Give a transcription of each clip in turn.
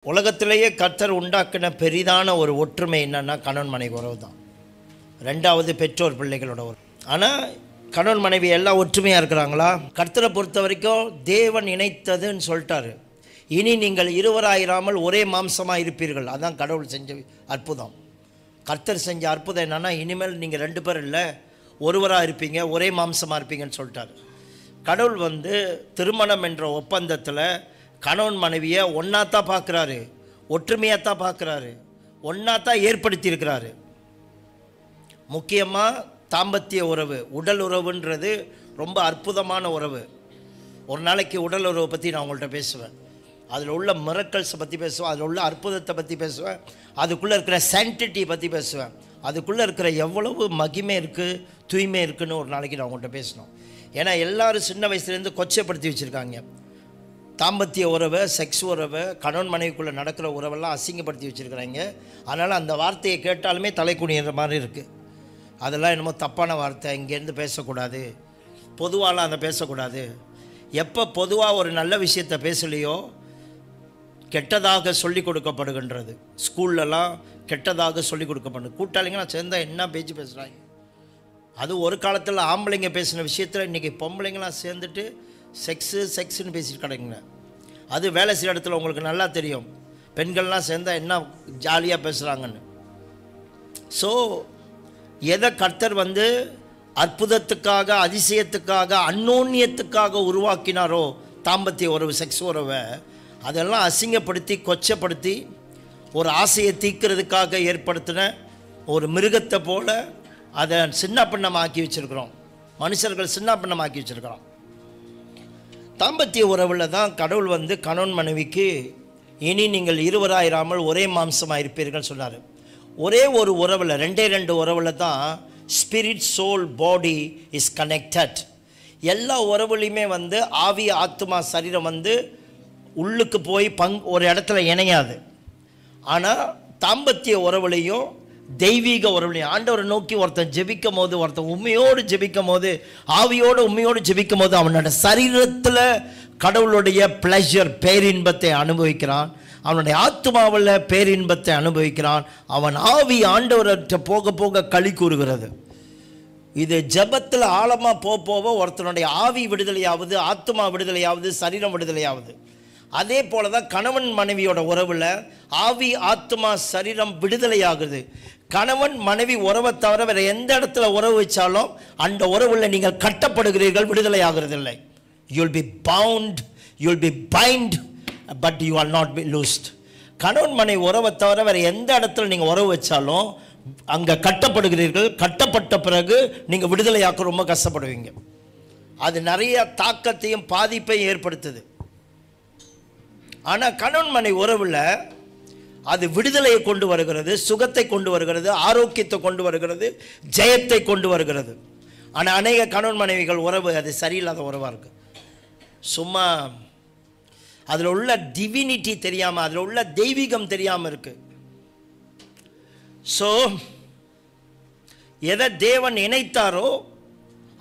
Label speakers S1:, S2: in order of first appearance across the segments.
S1: உலகத்திலேயே கர்த்தர் உண்டாக்கின பெரிதான ஒரு ஒற்றுமை என்னன்னா கணவன் மனைவி உறவு தான். ரெண்டாவது பெற்றோர் பிள்ளைகளோட உறவு. ஆனால் கணவன் மனைவி எல்லாம் ஒற்றுமையாக இருக்கிறாங்களா? கர்த்தரை பொறுத்த வரைக்கும் தேவன் இணைத்ததுன்னு சொல்லிட்டாரு. இனி நீங்கள் இருவராயிராமல் ஒரே மாம்சமாக இருப்பீர்கள். அதான் கடவுள் செஞ்ச அற்புதம். கர்த்தர் செஞ்ச அற்புதம் என்னன்னா, இனிமேல் நீங்கள் 2 பேர் இல்லை, ஒருவராக இருப்பீங்க, ஒரே மாம்சமாக இருப்பீங்கன்னு சொல்லிட்டாரு. கடவுள் திருமணம் என்ற ஒப்பந்தத்தில் கணவன் மனைவியை ஒன்றாத்தான் பார்க்குறாரு, ஒற்றுமையாகத்தான் பார்க்குறாரு, ஒன்றாத்தான் ஏற்படுத்தியிருக்கிறாரு. முக்கியமாக தாம்பத்திய உறவு, உடல் உறவுன்றது ரொம்ப அற்புதமான உறவு. ஒரு நாளைக்கு உடல் உறவை பற்றி நான் உங்கள்கிட்ட பேசுவேன். அதில் உள்ள மிரக்கல்ஸை பற்றி பேசுவேன், அதில் உள்ள அற்புதத்தை பற்றி பேசுவேன், அதுக்குள்ளே இருக்கிற சாங்டிட்டி பற்றி பேசுவேன், அதுக்குள்ளே இருக்கிற எவ்வளவு மகிமை இருக்குது, தூய்மை இருக்குதுன்னு ஒரு நாளைக்கு நான் உங்கள்கிட்ட பேசணும். ஏன்னா எல்லோரும் சின்ன வயசுலேருந்து கொச்சைப்படுத்தி வச்சுருக்காங்க. தாம்பத்திய உறவை, செக்ஸ் உறவை, கணவன் மனைவிக்குள்ளே நடக்கிற உறவெல்லாம் அசிங்கப்படுத்தி வச்சுருக்கிறாங்க. அதனால் அந்த வார்த்தையை கேட்டாலுமே தலை குனிகிற மாதிரி இருக்குது. அதெல்லாம் என்னமோ தப்பான வார்த்தை, இங்கேருந்து பேசக்கூடாது, பொதுவாலாம் அதை பேசக்கூடாது. எப்போ பொதுவாக ஒரு நல்ல விஷயத்தை பேசலையோ கெட்டதாக சொல்லிக் கொடுக்கப்படுகின்றது. ஸ்கூல்லலாம் கெட்டதாக சொல்லிக் கொடுக்கப்படுது. கூட்டாளிங்களாம் சேர்ந்தால் என்ன பேச்சு பேசுகிறாங்க. அது ஒரு காலத்தில் ஆம்பளைங்க பேசின விஷயத்தில் இன்றைக்கி பொம்பளைங்களாம் சேர்ந்துட்டு செக்ஸுன்னு பேசிட்டு கிடக்குங்க. அது வேலை செய்கிற இடத்துல உங்களுக்கு நல்லா தெரியும், பெண்கள்லாம் சேர்ந்தால் என்ன ஜாலியாக பேசுகிறாங்கன்னு. ஸோ எதை கர்த்தர் அற்புதத்துக்காக, அதிசயத்துக்காக, அந்யோன்யத்துக்காக உருவாக்கினாரோ தாம்பத்திய உறவு, செக்ஸ் உறவை, அதெல்லாம் அசிங்கப்படுத்தி கொச்சப்படுத்தி ஒரு ஆசையை தீர்க்கிறதுக்காக ஏற்படுத்தின ஒரு மிருகத்தை போல் அதை சின்ன பின்னமாக்கி வச்சுருக்கிறோம். மனுஷர்கள் சின்ன பின்னமாக்கி வச்சுருக்கிறோம். தாம்பத்திய உறவில் தான் கடவுள் கணவன் மனைவிக்கு இனி நீங்கள் இருவராயிராமல் ஒரே மாம்சமாக இருப்பீர்கள் சொன்னார். ஒரே ஒரு உறவில், 2 உறவில் தான் spirit, soul, body is connected. எல்லா உறவுலையுமே ஆவி, ஆத்மா, சரீரம் உள்ளுக்கு போய் ஒரு இடத்துல இணையாது. ஆனால் தாம்பத்திய உறவுலையும் தெய்வீக உறவுலையும் ஆண்டவரை நோக்கி ஒருத்தன் ஜெபிக்கும் போது, ஒருத்தன் உண்மையோடு ஜெபிக்கும் போது, ஆவியோடு உண்மையோடு ஜெபிக்கும் போது அவனோட சரீரத்தில் கடவுளுடைய ப்ளஷர், பேரின்பத்தை அனுபவிக்கிறான். அவனுடைய ஆத்மாவில் பேரின்பத்தை அனுபவிக்கிறான். அவன் ஆவி ஆண்டவர்கிட்ட போக போக களி கூறுகிறது. இது ஜெபத்தில் ஆழமாக போக ஒருத்தனுடைய ஆவி விடுதலையாவது, ஆத்மா விடுதலையாவது, சரீரம் விடுதலையாவது. அதே போல தான் கணவன் மனைவியோட உறவில் ஆவி, ஆத்மா, சரீரம் விடுதலையாகுது. கணவன் மனைவி உறவை தவிர வேறு எந்த இடத்துல உறவு வச்சாலும் அந்த உறவில் நீங்கள் கட்டப்படுகிறீர்கள், விடுதலையாகிறது இல்லை. You'll be bound, you'll be bind, but you are not be loosed. கணவன் மனைவி உறவை தவிர வேறு எந்த இடத்துல நீங்கள் உறவு வச்சாலும் அங்கே கட்டப்படுகிறீர்கள். கட்டப்பட்ட பிறகு நீங்கள் விடுதலையாக்க ரொம்ப கஷ்டப்படுவீங்க. அது நிறைய தாக்கத்தையும் பாதிப்பையும் ஏற்படுத்துது. ஆனால் கணவன் மனைவி உறவில் அது விடுதலையை கொண்டு வருகிறது, சுகத்தை கொண்டு வருகிறது, ஆரோக்கியத்தை கொண்டு வருகிறது, ஜெயத்தை கொண்டு வருகிறது. ஆனால் அநேக கணவன் மனைவிகள் உறவு அது சரியில்லாத உறவாக இருக்குது. சும்மா அதில் உள்ள டிவினிட்டி தெரியாமல், அதில் உள்ள தெய்வீகம் தெரியாமல் இருக்குது. ஸோ எதை தேவன் இணைத்தாரோ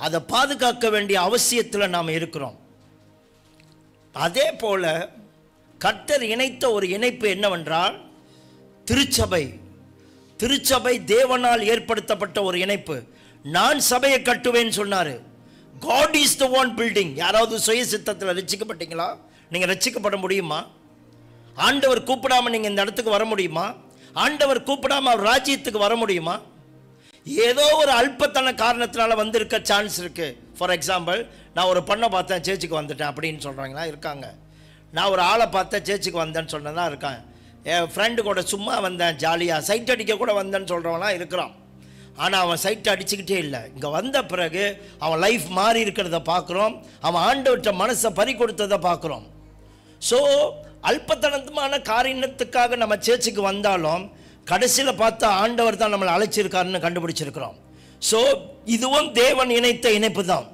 S1: அதை பாதுகாக்க வேண்டிய அவசியத்தில் நாம் இருக்கிறோம். அதே போல கர்த்தர் இணைத்த ஒரு இணைப்பு என்னவென்றால் திருச்சபை. திருச்சபை தேவனால் ஏற்படுத்தப்பட்ட ஒரு இணைப்பு. நான் சபையை கட்டுவேன்னு சொன்னார். God is the one building. யாராவது சுய சித்தத்தில் ரட்சிக்கப்பட்டீங்களா? நீங்கள் ரட்சிக்கப்பட முடியுமா? ஆண்டவர் கூப்பிடாமல் நீங்கள் இந்த இடத்துக்கு வர முடியுமா? ஆண்டவர் கூப்பிடாமல் அவர் ராஜ்யத்துக்கு வர முடியுமா? ஏதோ ஒரு அல்பத்தன காரணத்தினால வந்திருக்க சான்ஸ் இருக்குது. ஃபார் எக்ஸாம்பிள், நான் ஒரு பொண்ணை பார்த்தேன், சேர்ச்சுக்கு வந்துட்டேன் அப்படின்னு சொல்கிறாங்களா இருக்காங்க. நான் ஒரு ஆளை பார்த்தேன், சேர்ச்சுக்கு வந்தேன்னு சொன்னதான் இருக்கான். என் ஃப்ரெண்டு கூட சும்மா வந்தேன், ஜாலியாக சைட் அடிக்க கூட வந்தேன்னு சொல்கிறவங்களாம் இருக்கிறான். ஆனால் அவன் சைட் அடிச்சுக்கிட்டே இல்லை. இங்கே வந்த பிறகு அவன் லைஃப் மாறி இருக்கிறத பார்க்குறோம். அவன் ஆண்டவர்கிட்ட மனசை பறி கொடுத்ததை பார்க்குறோம். ஸோ அல்பத்தனமான காரியத்துக்காக நம்ம சேர்ச்சுக்கு வந்தாலும் கடைசியில் பார்த்தா ஆண்டவர் தான் நம்மளை அழைச்சிருக்காருன்னு கண்டுபிடிச்சிருக்கிறோம். ஸோ இதுவும் தேவன் இணைத்த இணைப்பு தான்.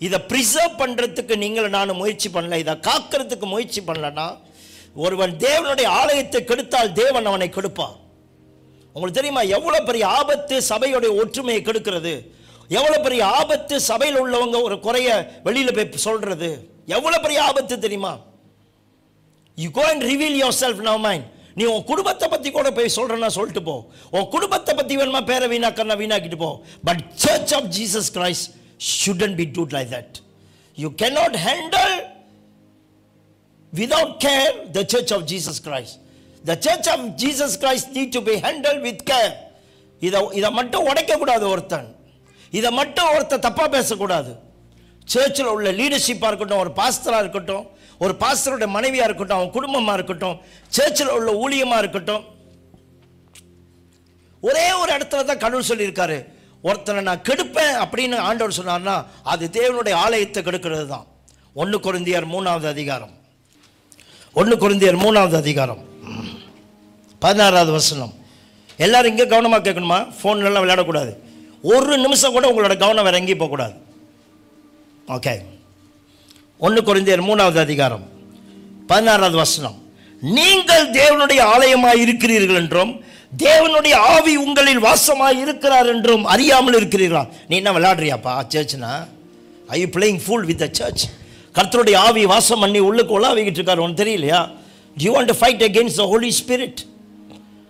S1: இதை ப்ரிசர்வ் பண்ணுறதுக்கு நீங்கள் நானும் முயற்சி பண்ணல, இதை காக்கிறதுக்கு முயற்சி பண்ணலன்னா ஒருவன் தேவனுடைய ஆலயத்தை கெடுத்தால் தேவன் அவனை கெடுப்பான். உங்களுக்கு தெரியுமா எவ்வளோ பெரிய ஆபத்து சபையுடைய ஒற்றுமையை கெடுக்கிறது? எவ்வளோ பெரிய ஆபத்து சபையில் உள்ளவங்க ஒரு குறைய வெளியில் போய் சொல்கிறது? எவ்வளோ பெரிய ஆபத்து தெரியுமா? You go and reveal yourself now mind. நீ உன் குடும்பத்தை பற்றி கூட போய் சொல்கிறேன்னா சொல்லிட்டு போ. உன் குடும்பத்தை பற்றி வேணுமா பேரை வீணாக்கிட்டு போ. But church of Jesus Christ shouldn't be do like that. You cannot handle without care the church of Jesus Christ. The church of Jesus Christ need to be handled with care. இதை மட்டும் உடைக்கக்கூடாது ஒருத்தன். இதை மட்டும் ஒருத்தன் தப்பாக பேசக்கூடாது. சர்ச்சில் உள்ள லீடர்ஷிப்பாக இருக்கட்டும், ஒரு பாஸ்டராக இருக்கட்டும், ஒரு பாஸ்டருடைய மனைவியாக இருக்கட்டும், அவன் குடும்பமாக இருக்கட்டும், சர்ச்சில் உள்ள ஊழியமாக இருக்கட்டும், ஒரே ஒரு இடத்துல தான் கடவுள் சொல்லியிருக்காரு, ஒருத்தனை நான் கெடுப்பேன் அப்படின்னு ஆண்டவர் சொன்னார்னா அது தேவனுடைய ஆலயத்தை கெடுக்கிறது தான். 1 கொரிந்தியர் 3வது அதிகாரம் 16வது வசனம். எல்லாரும் இங்கே கவனமாக கேட்கணுமா? ஃபோன்லாம் விளையாடக்கூடாது. ஒரு நிமிஷம் கூட உங்களோட கவனம் வேற எங்கேயும் போகக்கூடாது. ஓகே. 1 கொரிந்தியர் 3வது அதிகாரம் 16வது வசனம். நீங்கள் தேவனுடைய ஆலயமாய் இருக்கிறீர்கள் என்றும் தேவனுடைய ஆவி உங்களில் வாசமாய் இருக்கிறார் என்றும் அறியாமல் இருக்கிறீர்களா? நீ என்ன விளையாடுறியாப்பா சர்ச்னா? I you playing fool with the church? கர்த்தருடைய ஆவி வாசம் பண்ணி உள்ளுக்கு உலாவிக்கிட்டு இருக்காரு, உனக்கு தெரியலையா? Do you want to fight against the Holy Spirit?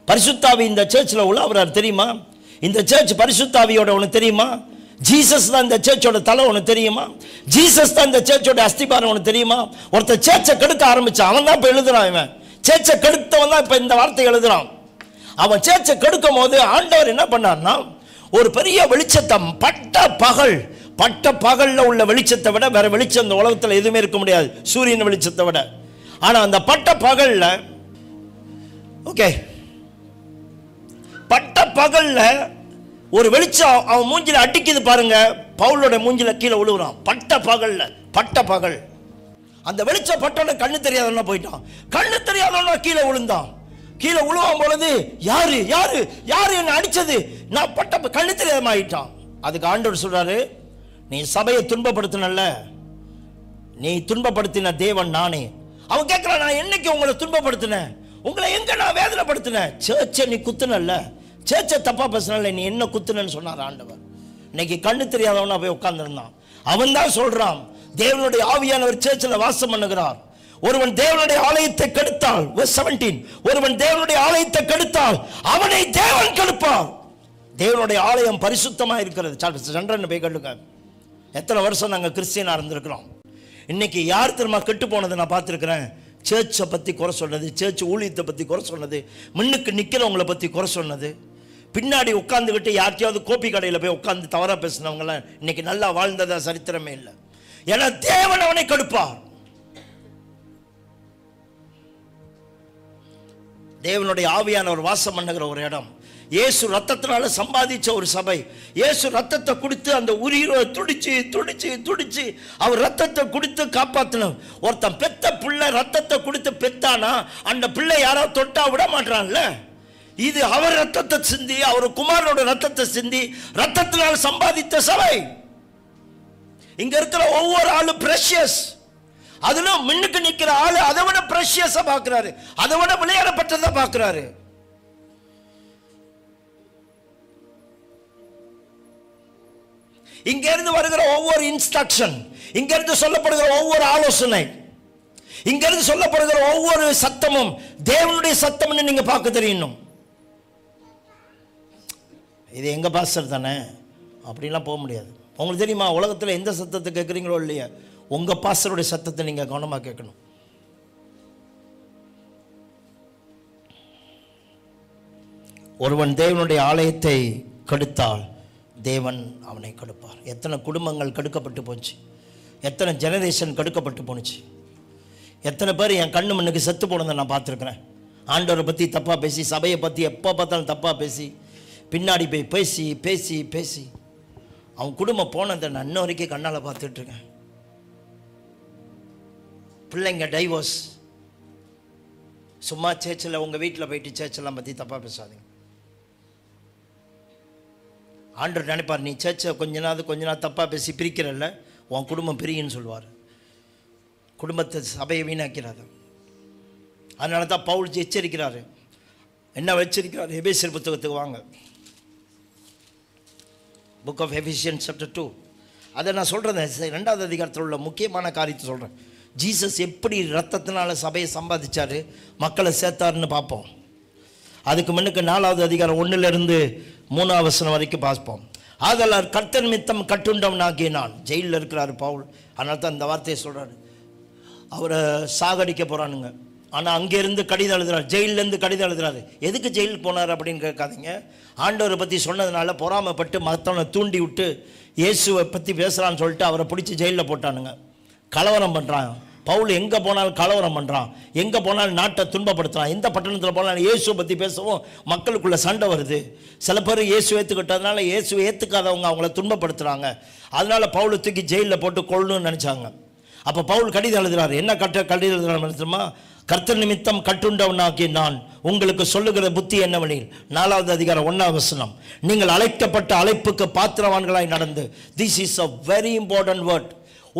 S1: பரிசுத்தாவி இந்த சர்ச்சில் உலாவுறாரு தெரியுமா? இந்த சர்ச் பரிசுத்தாவியோட உனக்கு தெரியுமா? ஜீசஸ் தான் இந்த சர்ச்சோட தலை உனக்கு தெரியுமா? ஜீசஸ் தான் இந்த சர்ச்சோட அஸ்திபாரம் உனக்கு தெரியுமா? ஒருத்தர் சர்ச்சை கெடுக்க ஆரம்பிச்சான், அவன் தான் இப்போ எழுதுறான். இவன் சர்ச்சை கெடுத்தவன் தான் இப்போ இந்த வார்த்தை எழுதுறான். அவன் சர்ச்சை கெடுக்கும் போது ஆண்டவர் என்ன பண்ணார்னா, ஒரு பெரிய வெளிச்சத்தை பட்ட பகல்ல உள்ள வெளிச்சத்தை விட வேற வெளிச்சம் இந்த உலகத்தில் எதுவுமே இருக்க முடியாது, சூரியன் வெளிச்சத்தை விட. ஆனால் அந்த பட்ட பகல்ல ஒரு வெளிச்சம் அவன் மூஞ்சில அடிக்குது பாருங்க. பவுலோட மூஞ்சில கீழே விழுவுறான். பட்ட பகல் அந்த வெளிச்சம் பட்டோட கண்ணு தெரியாதவனா போயிட்டான். கண்ணு தெரியாதவனா கீழே விழுந்தான். கீழே விழுவான் பொழுது யாரு என்ன அடிச்சது? நான் கண்ணு தெரியாம ஆயிட்டான். அதுக்கு ஆண்டவர் சொல்றாரு, நீ சபையை துன்பப்படுத்தினல்ல, நீ துன்பப்படுத்தின தேவன் நானே. அவன் கேட்கிறான், நான் என்னைக்கு உங்களை துன்பப்படுத்தினேன்? உங்களை எங்க நான் வேதனைப்படுத்தினேன்? சர்ச்சை நீ குத்துனல்ல, சர்ச்சை தப்பா பேசினல்ல, நீ என்ன குத்துனன்னு சொன்னார் ஆண்டவர். இன்னைக்கு கண்ணு தெரியாதவனா போய் உட்கார்ந்துருந்தான். அவன் தான் சொல்றான், தேவனுடைய ஆவியானவர் சர்ச்சில் வாசம் பண்ணுகிறார். ஒருவன் தேவனுடைய ஆலயத்தை கெடுத்தால், verse 17, ஒருவன் தேவனுடைய ஆலயத்தை கெடுத்தால் அவனை தேவன் கெடுப்பார். தேவனுடைய ஆலயம் பரிசுத்தமா இருக்கிறது. சந்திரன் போய் கெடுக்க. எத்தனை வருஷம் நாங்கள் கிறிஸ்டியனா இருந்திருக்கிறோம். இன்னைக்கு யார் திரும்ப கெட்டு போனதை நான் பார்த்துருக்கிறேன். சர்ச்சை பற்றி குறை சொன்னது, சர்ச் ஊழியத்தை பற்றி குறை சொன்னது, முன்னுக்கு நிற்கிறவங்களை பற்றி குறை சொன்னது, பின்னாடி உட்காந்துக்கிட்டு யார்ட்டையாவது கோப்பி கடையில் போய் உட்காந்து தவறாக பேசினவங்களாம் இன்னைக்கு நல்லா வாழ்ந்ததா சரித்திரமே இல்லை. ஏன்னா தேவன் அவனை கெடுப்பார். தேவனுடைய ஆவியானவர் வாசம் பண்ணுகிற ஒரு இடம். இயேசு ரத்தத்தினால சம்பாதிச்ச ஒரு சபை. இயேசு ரத்தத்தை கொடுத்து அந்த உயிரை துடிச்சு அவர் ரத்தத்தை கொடுத்து காப்பாற்றணும். ஒருத்தன் பெத்த பிள்ளை ரத்தத்தை கொடுத்து பெத்தானா அந்த பிள்ளை யாராவது தொட்டா விட மாட்டான்ல. இது அவர் ரத்தத்தை சிந்தி, அவர் குமாரனோட ரத்தத்தை சிந்தி ரத்தத்தினால் சம்பாதித்த சபை. இங்க இருக்கிற ஒவ்வொரு ஆளும் பிரஷியஸ். அதுல முன்னுக்கு நிக்கிற ஆளு அதை விட பிரஷியஸா பாக்குறாரு, அதை விட விளையாடப்பட்டதை பாக்குறாரு. இங்க இருந்து வருகிற ஒவ்வொரு இன்ஸ்ட்ரக்ஷன், இங்க இருந்து சொல்லப்படுகிற ஒவ்வொரு ஆலோசனை, இங்க இருந்து சொல்லப்படுகிற ஒவ்வொரு சத்தமும் தேவனுடைய சத்தம்னு நீங்க பார்க்க தெரியணும். இது எங்க பாஸ்டர் தானே அப்படிலாம் போக முடியாது. உங்களுக்கு தெரியுமா, உலகத்தில் எந்த சத்தத்தை கேட்குறீங்களோ இல்லையா, உங்க பாஸ்டருடைய சத்தத்தை நீங்க கவனமாக கேட்கணும். ஒருவன் தேவனுடைய ஆலயத்தை கெடுத்தால் தேவன் அவனை கெடுப்பார். எத்தனை குடும்பங்கள் கெடுக்கப்பட்டு போச்சு, எத்தனை ஜெனரேஷன் கெடுக்கப்பட்டு போணுச்சு. எத்தனை பேர் என் கண்ணு மண்ணுக்கு செத்து போனதை நான் பார்த்துருக்குறேன். ஆண்டவரை பற்றி தப்பாக பேசி, சபையை பற்றி எப்போ பார்த்தாலும் தப்பாக பேசி, பின்னாடி போய் பேசி பேசி பேசி அவன் குடும்பம் போனதை நான் இன்ன வரைக்கும் கண்ணால் பார்த்துட்ருக்கேன். பிள்ளைங்க டைவோர்ஸ். சும்மா சேர்ச்சில் உங்கள் வீட்டில் போயிட்டு சேர்ச்செல்லாம் பற்றி தப்பாக பேசாதீங்க. ஆண்டவர் நினைப்பார், நீ சேர்ச்சை கொஞ்ச நாள் தப்பாக பேசி பிரிக்கிறல்ல, உன் குடும்பம் பிரியுன்னு சொல்லுவார். குடும்பத்தை சபையை வீணாக்கிறாரு. அதனால தான் பவுல் எச்சரிக்கிறாரு. என்ன எச்சரிக்கிறார்? எபேசியர் புத்தகத்துக்கு வாங்க, புக் ஆஃப் எபிசியன்ஸ் சாப்டர் 2. அதை நான் சொல்கிறேன், 2வது அதிகாரத்தில் உள்ள முக்கியமான காரியத்தை சொல்கிறேன். ஜீசஸ் எப்படி ரத்தத்தினால சபையை சம்பாதிச்சார், மக்களை சேர்த்தாருன்னு பார்ப்போம். அதுக்கு முன்னுக்கு 4வது அதிகாரம் 1-3 வரைக்கும் பார்ப்போம். ஆதலால் கர்த்தர் நிமித்தம் கட்டுண்டவனாகிய நான். ஜெயிலில் இருக்கிறாரு பவுல், அதனால தான் இந்த வார்த்தையை சொல்கிறாரு. அவரை சாகடிக்க போகிறானுங்க. ஆனால் அங்கேருந்து கடிதம் எழுதுறாரு, ஜெயிலேருந்து கடிதம் எழுதுறாரு. எதுக்கு ஜெயிலுக்கு போனார் அப்படின்னு கேட்காதீங்க. ஆண்டவரை பற்றி சொன்னதுனால பொறாமைப்பட்டு மற்றவனை தூண்டி விட்டு இயேசுவை பற்றி பேசுகிறான்னு சொல்லிட்டு அவரை பிடிச்சி ஜெயிலில் போட்டானுங்க. கலவரம் பண்ணுறான் பவுல். எங்கே போனாலும் கலவரம் பண்ணுறான், எங்கே போனாலும் நாட்டை துன்பப்படுத்துகிறான். எந்த பட்டணத்தில் போனாலும் இயேசுவை பற்றி பேசவும் மக்களுக்குள்ள சண்டை வருது. சில பேர் இயேசு ஏற்றுக்கிட்டதுனால இயேசுவை ஏற்றுக்காதவங்க அவங்கள துன்பப்படுத்துகிறாங்க. அதனால பவுலை தூக்கி ஜெயிலில் போட்டு கொள்ளணும்னு நினச்சாங்க. அப்போ பவுல் கடிதம் எழுதுறாரு. என்ன கடிதம் எழுதுறாருமா? கர்த்தர் நிமித்தம் கட்டுண்டவனாகிய நான் உங்களுக்கு சொல்லுகிற புத்தி என்னவெனில், 4வது அதிகாரம் 1 நீங்கள் அழைக்கப்பட்ட அழைப்புக்கு பாத்திரவான்களாய் நடந்து. This is a very important word.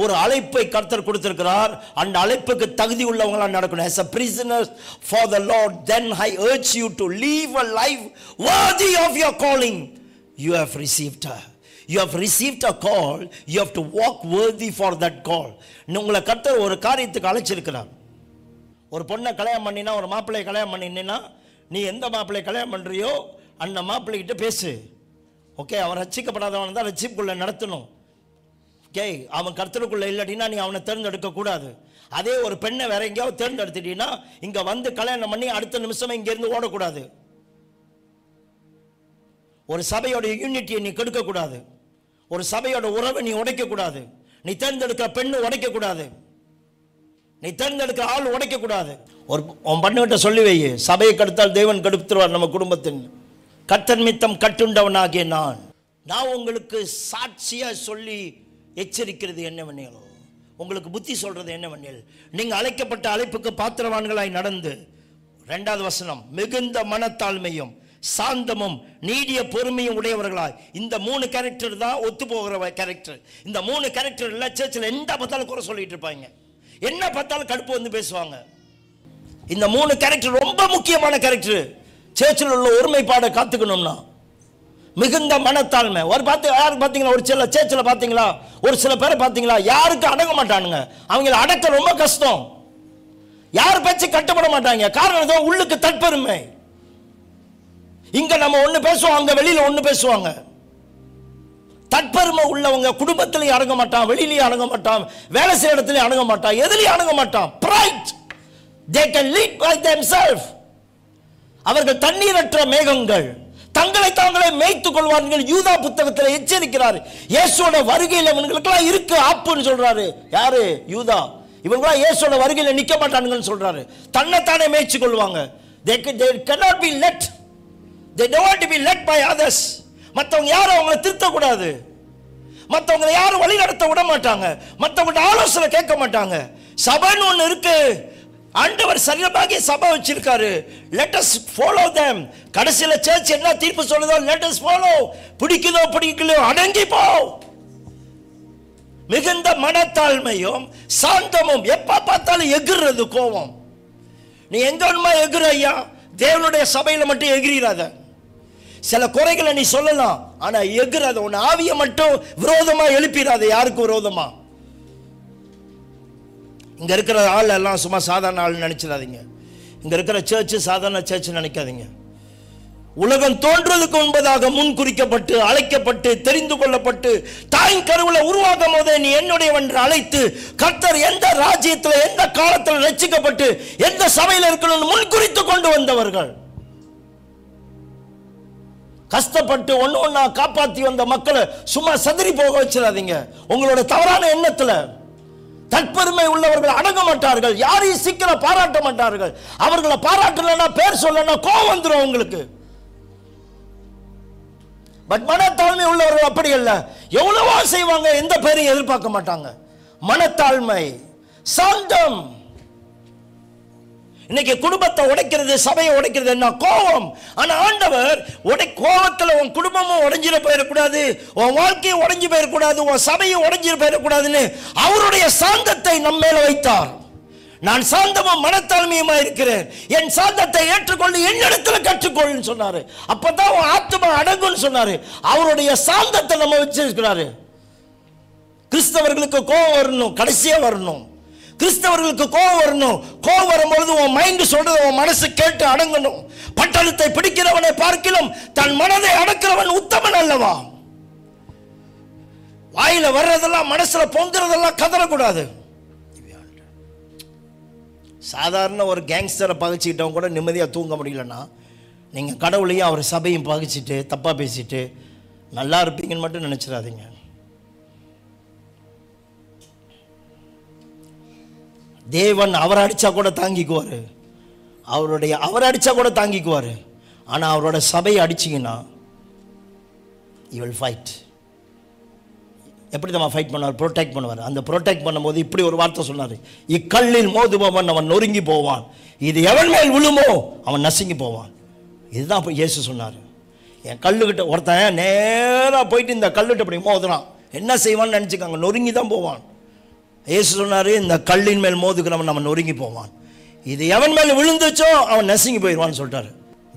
S1: ஒரு அழைப்பை கர்த்தர் கொடுத்திருக்கிறார், அந்த அழைப்புக்கு தகுதி உள்ளவங்களா நடக்கணும். as a prisoner for the Lord, then I urge you to live a life worthy of your calling you have received. You have received a call, you have to walk worthy for that call. உங்களை கர்த்தர் ஒரு காரியத்துக்கு அழைச்சிருக்கிறார். ஒரு பொண்ணை கல்யாணம் பண்ணினா, ஒரு மாப்பிள்ளையை கல்யாணம் பண்ணினா, நீ எந்த மாப்பிள்ளையை கல்யாணம் பண்ணுறியோ அந்த மாப்பிள்ளைகிட்ட பேசு. ஓகே, அவன் ரட்சிக்கப்படாதவன் தான் ரட்சிப்புக்குள்ளே நடத்தணும். ஓகே, அவன் கர்த்தருக்குள்ளே இல்லாட்டினா நீ அவனை தேர்ந்தெடுக்கக்கூடாது. அதே ஒரு பெண்ணை வேற எங்கேயாவது தேர்ந்தெடுத்துட்டீங்கன்னா இங்கே வந்து கல்யாணம் பண்ணி அடுத்த நிமிஷமே இங்கேருந்து ஓடக்கூடாது. ஒரு சபையோட யூனிட்டியை நீ கெடுக்கக்கூடாது. ஒரு சபையோட உறவை நீ உடைக்கக்கூடாது. நீ தேர்ந்தெடுக்கிற பெண்ணு உடைக்கக்கூடாது. நீ தேர்ந்தெடுக்கிற ஆள் உடைக்கக்கூடாது. ஒரு உன் பண்ணுகிட்ட சொல்லி வை, சபையை கெடுத்தால் தேவன் கெடுத்துருவார் நம்ம குடும்பத்தின். கர்த்தர் நிமித்தம் கட்டுண்டவனாகிய நான் உங்களுக்கு சாட்சியாக சொல்லி எச்சரிக்கிறது என்னவெனில், உங்களுக்கு புத்தி சொல்றது என்னவெனில், நீங்கள் அழைக்கப்பட்ட அழைப்புக்கு பாத்திரவான்களாய் நடந்து. 2வது வசனம், மிகுந்த மனத்தாழ்மையும் சாந்தமும் நீடிய பொறுமையும் உடையவர்களாய். இந்த 3 கேரக்டர் தான் ஒத்து போகிற கேரக்டர். இந்த 3 கேரக்டர் இல்லை சர்ச்சில் எந்த பார்த்தாலும் குறை சொல்லிட்டு இருப்பாங்க, என்ன பார்த்தாலும் கடுப்பு வந்து பேசுவாங்க. இந்த 3 கேரக்டர் ரொம்ப முக்கியமான கேரக்டர். சர்ச்சில் உள்ள ஒருமைப்பாடை காத்துக்கணும்னா மிகுந்த மனத்தாழ்மை. ஒரு யாருக்கு பார்த்தீங்களா, ஒரு சில சர்ச்சில் பார்த்தீங்களா, ஒரு சில பேரை பார்த்தீங்களா, யாருக்கு அடங்க மாட்டானுங்க. அவங்கள அடக்க ரொம்ப கஷ்டம். யார் பேச்சு கட்டுப்பட மாட்டாங்க. காரணம் தான் உள்ளுக்கு தற்பெருமை. இங்க நம்ம ஒண்ணு பேசுவோம், அங்க வெளியில ஒண்ணு பேசுவாங்க. தற்பெருமை உள்ளவங்க குடும்பத்திலேயே அடங்க மாட்டான், வெளியிலேயே அடங்க மாட்டான், வேலை செய்யற இடத்துலயே அடங்க மாட்டான், எதிலையும் அடங்க மாட்டான். Pride. They can lead by themselves. அவர்கள் தண்ணீரற்ற மேகங்கள், தங்களை தாங்களே மேய்த்துக் கொள்வார்கள். யூதா புத்தகத்தில் எச்சரிக்கிறார். இயேசுவோட வருகையில் இவங்களுக்கெல்லாம் இருக்கு ஆப்புன்னு சொல்றாரு. யாரு? யூதா. இவங்களாம் இயேசுவோட வருகையில் நிக்க மாட்டானுங்கன்னு சொல்றாரு. தன்னைத்தானே மேய்ச்சி கொள்வாங்க. They cannot be led. They don't want to be led by others. மற்றவங்க யாரும் அவங்களை திருத்தக்கூடாது. மற்றவங்களை யாரும் வழி நடத்த விட மாட்டாங்க. மற்றவங்க ஆலோசனை கேட்க மாட்டாங்க. சபைன்னு ஒன்று இருக்கு. ஆண்டவர் சரீரமாகிய சபை வச்சிருக்காரு. Let us follow them. கடைசியில சர்ச் என்ன தீர்ப்பு சொல்லுதோ let us follow. பிடிக்குதோ பிடிக்கலையோ அடங்கி போ. மிகுந்த மனத்தாழ்மையும் சாந்தமும். எப்ப பார்த்தாலும் எகிர்றது கோபம். நீ எங்க வேணுமா எகிர ஐயா, தேவனுடைய சபையில மட்டும் எகிராத. சில குறைகளை நீ சொல்லலாம், ஆனா எகிராத. உன் ஆவியை மட்டும் விரோதமா எழுப்பிடாத. யாருக்கு விரோதமா? இங்க இருக்கிற ஆள் எல்லாம் சும்மா சாதாரண ஆள் நினைச்சிடாதீங்க. இங்க இருக்கிற சர்ச் சாதாரண சர்ச் நினைக்காதீங்க. உலகம் தோன்றதுக்கு முன்பதாக முன் குறிக்கப்பட்டு அழைக்கப்பட்டு தெரிந்து கொள்ளப்பட்டு தாயின் கருவுல உருவாகும் போதே நீ என்னுடையவன் என்று அழைத்து கர்த்தர் எந்த ராஜ்யத்தில் எந்த காலத்தில் ரட்சிக்கப்பட்டு எந்த சபையில் இருக்கணும்னு முன் குறித்து கொண்டு வந்தவர்கள். கஷ்டப்பட்டு ஒண்ணா காப்பாற்றி வந்த மக்களை சும்மா சதறி போக வச்சிடாதீங்க. உங்களோட தவறான எண்ணத்துல தற்பெருமை உள்ளவர்கள் அடங்க மாட்டார்கள். யாரையும் சீக்கிரம் பாராட்ட மாட்டார்கள். அவர்களை பாராட்டலன்னா பேர் சொல்லனா கோவம் வந்துடும் உங்களுக்கு. பட் மனத்தாழ்மை உள்ளவர்கள் அப்படி அல்ல. எவ்வளவோ செய்வாங்க, எந்த பேரையும் எதிர்பார்க்க மாட்டாங்க. மனத்தாழ்மை, சாந்தம். இன்னைக்கு குடும்பத்தை உடைக்கிறது, சபையை உடைக்கிறது என்ன? கோபம். ஆனா ஆண்டவர் கோபத்துல உன் குடும்பமும் உடைஞ்சிட போயிடக்கூடாது, உன் வாழ்க்கையும் உடைஞ்சு போயிடக்கூடாது, உன் சபையும் உடைஞ்சிட போயிடக்கூடாதுன்னு அவருடைய சாந்தத்தை நம்ம மேல வைத்தார். நான் சாந்தமும் மனத்தாழ்மையுமா இருக்கிறேன், என் சாந்தத்தை ஏற்றுக்கொண்டு என்னிடத்துல கற்றுக்கொள்ளுன்னு சொன்னாரு. அப்பதான் உன் ஆத்மா அடங்குன்னு சொன்னாரு. அவருடைய சாந்தத்தை நம்ம வச்சிருக்கிறாரு. கிறிஸ்தவர்களுக்கு கோபம் வரணும், கடைசியா வரணும். கிறிஸ்தவர்களுக்கு கோபம் வரணும். கோபம் வரும்பொழுது உன் மைண்ட் சொல்றது உன் மனசு கேட்டு அடங்கணும். பட்டணத்தை பிடிக்கிறவனை பார்க்கிலும் தன் மனதை அடக்கிறவன் உத்தமன் அல்லவா? வாயில வர்றதெல்லாம் மனசுல பொங்குறதெல்லாம் கதறக்கூடாது. சாதாரண ஒரு கேங்ஸ்டரை பகைச்சிக்கிட்டவங்க கூட நிம்மதியாக தூங்க முடியலன்னா, நீங்கள் கடவுளையும் அவர் சபையும் பகைச்சிட்டு தப்பாக பேசிட்டு நல்லா இருப்பீங்கன்னு மட்டும் நினச்சிடாதீங்க. தேவன் அவரை அடித்தா கூட தாங்கிக்குவார், அவரை அடித்தா கூட தாங்கிக்குவார். ஆனால் அவரோட சபையை அடிச்சிங்கன்னா you will fight. எப்படி நம்ம ஃபைட் பண்ணுவார்? ப்ரொடெக்ட் பண்ணுவார். அந்த ப்ரொடெக்ட் பண்ணும்போது இப்படி ஒரு வார்த்தை சொன்னார், இக்கல்லில் மோதுபவன் அவன் நொறுங்கி போவான், இது எவன் மேல் விழுமோ அவன் நசுங்கி போவான். இதுதான் இப்போ இயேசு சொன்னார். என் கல்லுக்கிட்ட ஒருத்தன் நேராக போயிட்டு இந்த கல்லுகிட்ட அப்படி மோதுறான், என்ன செய்வான்னு நினச்சிக்காங்க, நொறுங்கி தான் போவான். இயேசு சொன்னார், இந்த கல்லின் மேல் மோதுக்கிறவன் அவன் நொறுங்கி போவான், இது எவன் மேலே விழுந்துச்சோ அவன் நசுங்கி போயிடுவான்னு சொல்லிட்டாரு.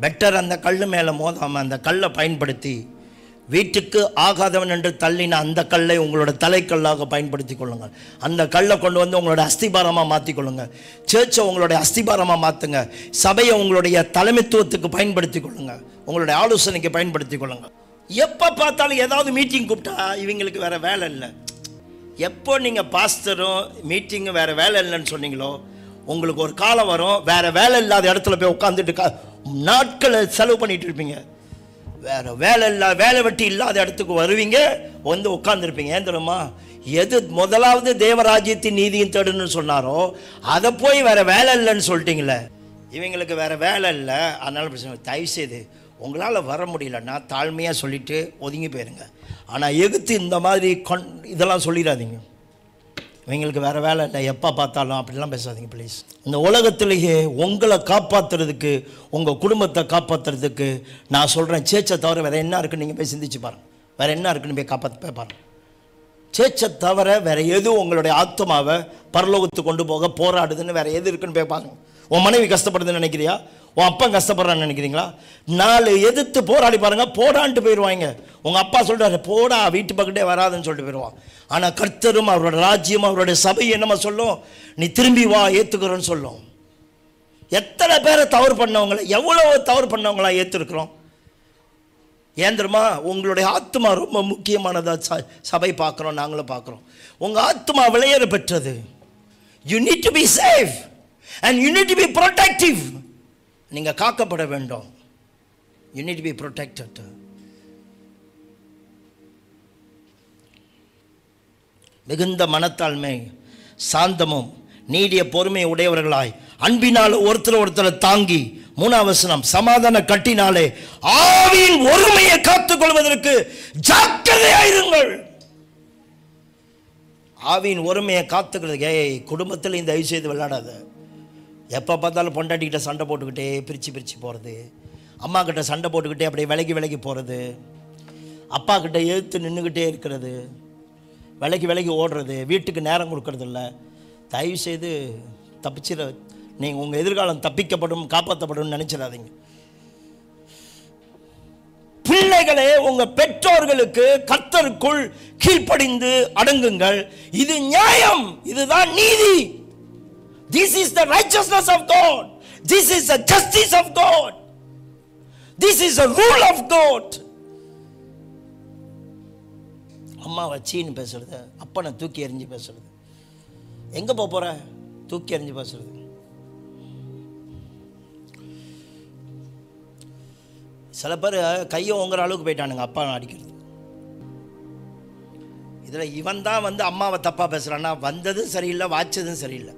S1: பெட்டர் அந்த கல் மேலே மோதாமல் அந்த கல்லை பயன்படுத்தி வீட்டுக்கு ஆகாதவன் என்று தள்ளின அந்த கல்லை உங்களோட தலைக்கல்லாக பயன்படுத்தி கொள்ளுங்கள். அந்த கல்லை கொண்டு வந்து உங்களோட அஸ்திபாரமாக மாற்றிக்கொள்ளுங்க. சர்ச்சை உங்களுடைய அஸ்திபாரமாக மாற்றுங்க. சபையை உங்களுடைய தலைமைத்துவத்துக்கு பயன்படுத்தி கொள்ளுங்க. உங்களுடைய ஆலோசனைக்கு பயன்படுத்தி கொள்ளுங்க. எப்போ பார்த்தாலும் ஏதாவது மீட்டிங் கூப்பிட்டா இவங்களுக்கு வேறு வேலை இல்லை. எப்போ நீங்கள் பாஸ்டரும் மீட்டிங்கும் வேறு வேலை இல்லைன்னு சொன்னீங்களோ, உங்களுக்கு ஒரு காலம் வரும் வேறு வேலை இல்லாத இடத்துல போய் உட்காந்துட்டு நாட்களை செலவு பண்ணிகிட்டு இருப்பீங்க. வேறு வேலை வெட்டி இல்லாத இடத்துக்கு வருவீங்க, வந்து உட்காந்துருப்பீங்க. ஏன் தெரியுமா? எது முதலாவது தேவராஜ்யத்தின் நீதியும் தேடுன்னு சொன்னாரோ அதை போய் வேறு வேலை இல்லைன்னு சொல்லிட்டீங்களே. இவங்களுக்கு வேறு வேலை இல்லை, அதனால பிரச்சனை. தயவுசெய்து உங்களால் வர முடியலன்னா தாழ்மையாக சொல்லிவிட்டு ஒதுங்கி போயிருங்க. ஆனால் எகுத்து இந்த மாதிரி இதெல்லாம் சொல்லிடாதீங்க. இவங்களுக்கு வேறு வேலை இல்லை, எப்போ பார்த்தாலும் அப்படிலாம் பேசாதீங்க ப்ளீஸ். இந்த உலகத்திலேயே உங்களை காப்பாற்றுறதுக்கு, உங்கள் குடும்பத்தை காப்பாற்றுறதுக்கு நான் சொல்கிறேன், சேச்சை தவிர வேறு என்ன இருக்குன்னு நீங்கள் போய் சிந்திச்சு பாருங்கள். வேறு என்ன இருக்குன்னு போய் காப்பாற்ற பாருங்கள். சேச்சை தவிர வேறு எது உங்களுடைய ஆத்மாவை பரலோகத்துக்கு கொண்டு போக போராடுதுன்னு வேறு எது இருக்குன்னு போய் பாருங்கள். உன் மனைவி கஷ்டப்படுதுன்னு நினைக்கிறியா? உன் அப்பா கஷ்டப்படுறான்னு நினைக்கிறீங்களா? 4 எதிர்த்து போராடி பாருங்கள், போடான்ட்டு போயிடுவாங்க. உங்கள் அப்பா சொல்கிறாரு போடா வீட்டு பக்கத்தே வராதுன்னு சொல்லிட்டு போயிடுவான். ஆனால் கர்த்தரும் அவரோட ராஜ்யம் அவருடைய சபை என்னமா சொல்லும்? நீ திரும்பி வா, ஏற்றுக்கிறோன்னு சொல்லும். எத்தனை பேரை தவறு பண்ணவங்களை, எவ்வளோ தவறு பண்ணவங்களா ஏற்றுருக்குறோம். ஏன் தெரியுமா? உங்களுடைய ஆத்மா ரொம்ப முக்கியமானதாக சபை பார்க்குறோம், நாங்களும் பார்க்குறோம். உங்கள் ஆத்மா விளையாட பெற்றது. You need to be safe and you need to be protective. நீங்கள் காக்கப்பட வேண்டும். You need to be protected. மிகுந்த மனத்தாழ்மை சாந்தமும் நீடிய பொறுமை உடையவர்களாய் அன்பினால் ஒருத்தரை தாங்கி. 3ஆம் வசனம், சமாதான கட்டினாலே ஆவியின் ஒருமையை காத்துக் கொள்வதற்கு ஜாக்கிரதையாயிருங்கள். ஆவியின் ஒருமையை காத்துக்கிறது. குடும்பத்தில் இந்த தயவு செய்து விளையாடாத. எப்போ பார்த்தாலும் பொண்டாட்டிக்கிட்ட சண்டை போட்டுக்கிட்டே பிரித்து போகிறது, அம்மா கிட்ட சண்டை போட்டுக்கிட்டே அப்படியே விலகி போகிறது, அப்பா கிட்ட எதிர்த்து நின்றுக்கிட்டே இருக்கிறது, விலகி ஓடுறது, வீட்டுக்கு நேரம் கொடுக்கறது இல்லை. தயவு செய்து தப்பிச்சிட, நீங்கள் உங்கள் எதிர்காலம் தப்பிக்கப்படும் காப்பாற்றப்படும் நினச்சிடாதீங்க. பிள்ளைகளே, உங்கள் பெற்றோர்களுக்கு கர்த்தருக்குள் கீழ்ப்படிந்து அடங்குங்கள். இது நியாயம், இதுதான் நீதி. This is the righteousness of God. This is the justice of God. This is the rule of God. அம்மா வச்சின்னு பேசுறது, அப்பனை தூக்கி எறிஞ்சு பேசுறது, எங்கே போகிற தூக்கி எறிஞ்சு பேசுறது. சில பேர் கையை ஓங்குற அளவுக்கு போயிட்டானுங்க அப்பா அடிக்கிறது. இதில் இவன் தான் வந்து அம்மாவை தப்பாக பேசுகிறான்னா, வந்ததும் சரியில்லை, வாய்ச்சதும் சரியில்லை.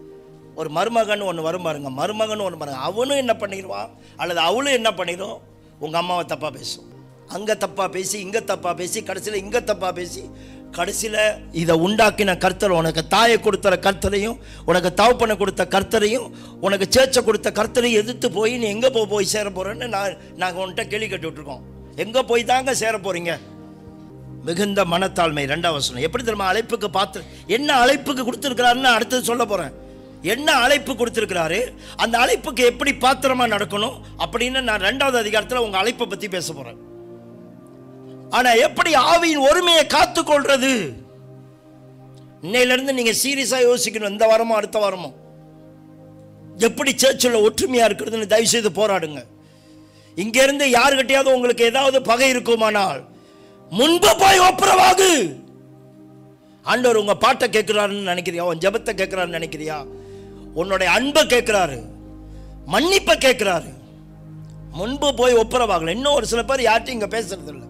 S1: ஒரு மருமகன் ஒன்று வரும் பாருங்க, மருமகன் ஒன்று பாருங்க, அவனும் என்ன பண்ணிடுவான் அல்லது அவளும் என்ன பண்ணிடும், உங்கள் அம்மாவை தப்பாக பேசும். அங்கே தப்பாக பேசி, இங்கே தப்பாக பேசி, கடைசியில் இங்கே தப்பாக பேசி, கடைசியில் இதை உண்டாக்கின கர்த்தர், உனக்கு தாயை கொடுத்த கர்த்தரையும், உனக்கு தகப்பனை கொடுத்த கர்த்தரையும், உனக்கு சேச்சை கொடுத்த கர்த்தரையும் எதிர்த்து போய் நீ எங்கே போய் சேர போகிறேன்னு நாங்கள் உன்கிட்ட கேள்வி கேட்டு விட்டுருக்கோம். எங்கே போய் தாங்க சேர போகிறீங்க? மிகுந்த மனத்தாழ்மை. 2ஆம் வசனம் எப்படி தெரியுமா? அழைப்புக்கு பார்த்து என்ன அழைப்புக்கு கொடுத்துருக்கிறாருன்னு அடுத்தது சொல்ல போகிறேன். என்ன அழைப்பு கொடுத்துருக்கிறாரு, அந்த அழைப்புக்கு எப்படி பாத்திரமா நடக்கணும் அப்படின்னு நான் 2வது அதிகாரத்தில் உங்கள் அழைப்பை பற்றி பேச போகிறேன். ஆனால் எப்படி ஆவியின் ஒருமையை காத்துக்கொள்றது? இன்னையிலிருந்து நீங்கள் சீரியஸாக யோசிக்கணும். இந்த வாரமோ அடுத்த வாரமோ எப்படி சர்ச்சில் ஒற்றுமையாக இருக்கிறதுன்னு தயவு செய்து போராடுங்க. இங்கேருந்து யாருக்கிட்டையாவது உங்களுக்கு ஏதாவது பகை இருக்குமானால் முன்பு போய் ஒப்புரவாகு. ஆண்டவர் உங்கள் பாட்டை கேட்குறாருன்னு நினைக்கிறியா? உன் ஜெபத்தை கேட்குறாருன்னு நினைக்கிறியா? உன்னுடைய அன்பை கேட்குறாரு, மன்னிப்பை கேட்குறாரு. முன்பு போய் ஒப்புரவாகல. இன்னும் ஒரு சில பேர் யார்ட்டையும் இங்கே பேசுறது இல்லை.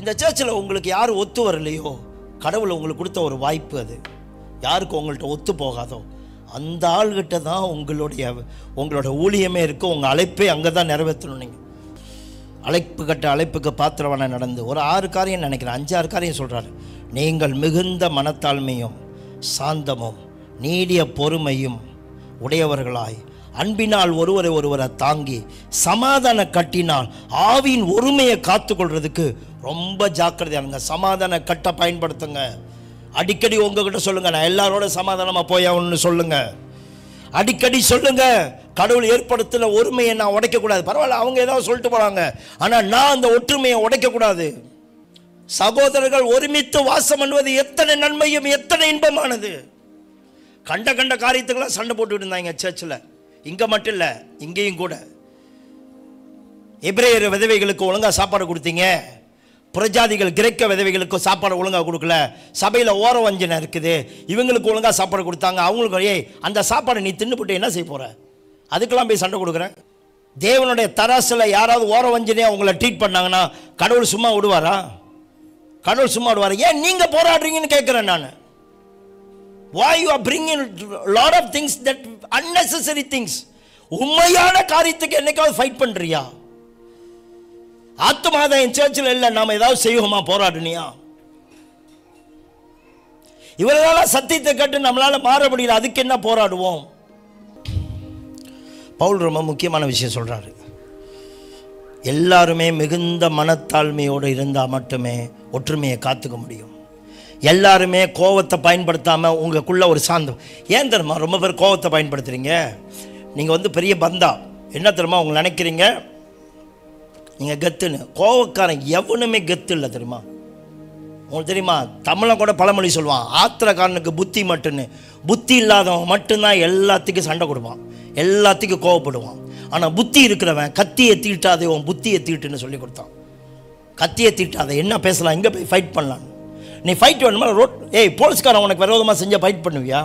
S1: இந்த சர்ச்சில் உங்களுக்கு யார் ஒத்து வரலையோ, கடவுள் உங்களுக்கு கொடுத்த ஒரு வாய்ப்பு. அது யாருக்கு உங்கள்கிட்ட ஒத்து போகாதோ அந்த ஆள்கிட்ட தான் உங்களோட ஊழியமே இருக்குது. உங்கள் அழைப்பே அங்கே தான் நிறைவேற்றணும். நீங்கள் அழைப்புக்கு பாத்திரவனை நடந்து ஒரு 6 காரியம் நினைக்கிறேன், 5-6 காரியம் சொல்கிறாரு. நீங்கள் மிகுந்த மனத்தாழ்மையும் சாந்தமும் நீடிய பொறுமையும் உடையவர்களாய் அன்பினால் ஒருவரை தாங்கி சமாதான கட்டினால் ஆவியின் ஒருமையை காத்துக்கொள்றதுக்கு ரொம்ப ஜாக்கிரதையா இருங்க. சமாதான கட்டை பயன்படுத்துங்க. அடிக்கடி உங்ககிட்ட சொல்லுங்க, நான் எல்லாரோட சமாதானமா போயான்னு சொல்லுங்க. அடிக்கடி சொல்லுங்க, கடவுள் ஏற்படுத்தின ஒருமையை நான் உடைக்கக்கூடாது. பரவாயில்ல, அவங்க ஏதாவது சொல்லிட்டு போறாங்க, ஆனால் நான் அந்த ஒற்றுமையை உடைக்கக்கூடாது. சகோதரர்கள் ஒருமித்து வாசம் பண்ணுவது எத்தனை நன்மையும் எத்தனை இன்பமானது. கண்ட காரியத்துக்கெல்லாம் சண்டை போட்டுக்கிட்டு இருந்தாங்க சர்ச்சில். இங்கே மட்டும் இல்லை, இங்கேயும் கூட. எபிரேயர் விதவைகளுக்கு ஒழுங்காக சாப்பாடு கொடுத்தீங்க, புறஜாதிகள் கிரேக்க விதவைகளுக்கு சாப்பாடு ஒழுங்காக கொடுக்கல. சபையில் ஓர வஞ்சனை இருக்குது, இவங்களுக்கு ஒழுங்காக சாப்பாடு கொடுத்தாங்க, அவங்களுக்கு அந்த சாப்பாடை நீ தின்னுபட்டு என்ன செய்ய போகிற? அதுக்கெல்லாம் போய் சண்டை கொடுக்குறேன். தேவனுடைய தராசில் யாராவது ஓர வஞ்சனையாக உங்களை ட்ரீட் பண்ணாங்கன்னா கடவுள் சும்மா விடுவாரா? கடவுள் சும்மா விடுவார்? ஏன் நீங்கள் போராடுறீங்கன்னு கேட்குறேன் நான். Why you are bringing lot of things that unnecessary things? உண்மையான காரியத்துக்கு என்னைக்காவது ஃபைட் பண்றியா? ஆத்மாதான் என் சர்ச்சில் இல்லை, நாம ஏதாவது செய்வோமா? போராடுனியா? இவர்களால சத்தியத்தை கேட்டு நம்மளால மாற முடியல, அதுக்கு என்ன போராடுவோம்? பவுல் ரொம்ப முக்கியமான விஷயம் சொல்றாரு. எல்லாருமே மிகுந்த மனத்தாழ்மையோடு இருந்தால் மட்டுமே ஒற்றுமையை காத்துக்க முடியும். எல்லாருமே கோவத்தை பயன்படுத்தாமல் உங்களுக்குள்ள ஒரு சாந்தம். ஏன் தெரியுமா ரொம்ப பேர் கோவத்தை பயன்படுத்துகிறீங்க? நீங்கள் பெரிய பந்தா என்ன தெரியுமா உங்களை நினைக்கிறீங்க நீங்கள் கெத்துன்னு. கோவக்காரன் எவனுமே கெத்து இல்லை தெரியுமா? உங்களுக்கு தெரியுமா, தமிழை கூட பழமொழி சொல்லுவான், ஆத்திரக்காரனுக்கு புத்தி மட்டுன்னு. புத்தி இல்லாதவன் மட்டும்தான் எல்லாத்துக்கும் சண்டை கொடுப்பான், எல்லாத்துக்கும் கோவப்படுவான். ஆனால் புத்தி இருக்கிறவன் கத்தியை தீட்டாதே உன் புத்தியை தீட்டுன்னு சொல்லி கொடுத்தான். கத்தியை தீட்டாத, என்ன பேசலாம், எங்கே போய் ஃபைட் பண்ணலாம். நீ ஃபைட் வேணுமா? போலீஸ்காரன் உனக்கு விரோதமாக செஞ்சால் ஃபைட் பண்ணுவியா?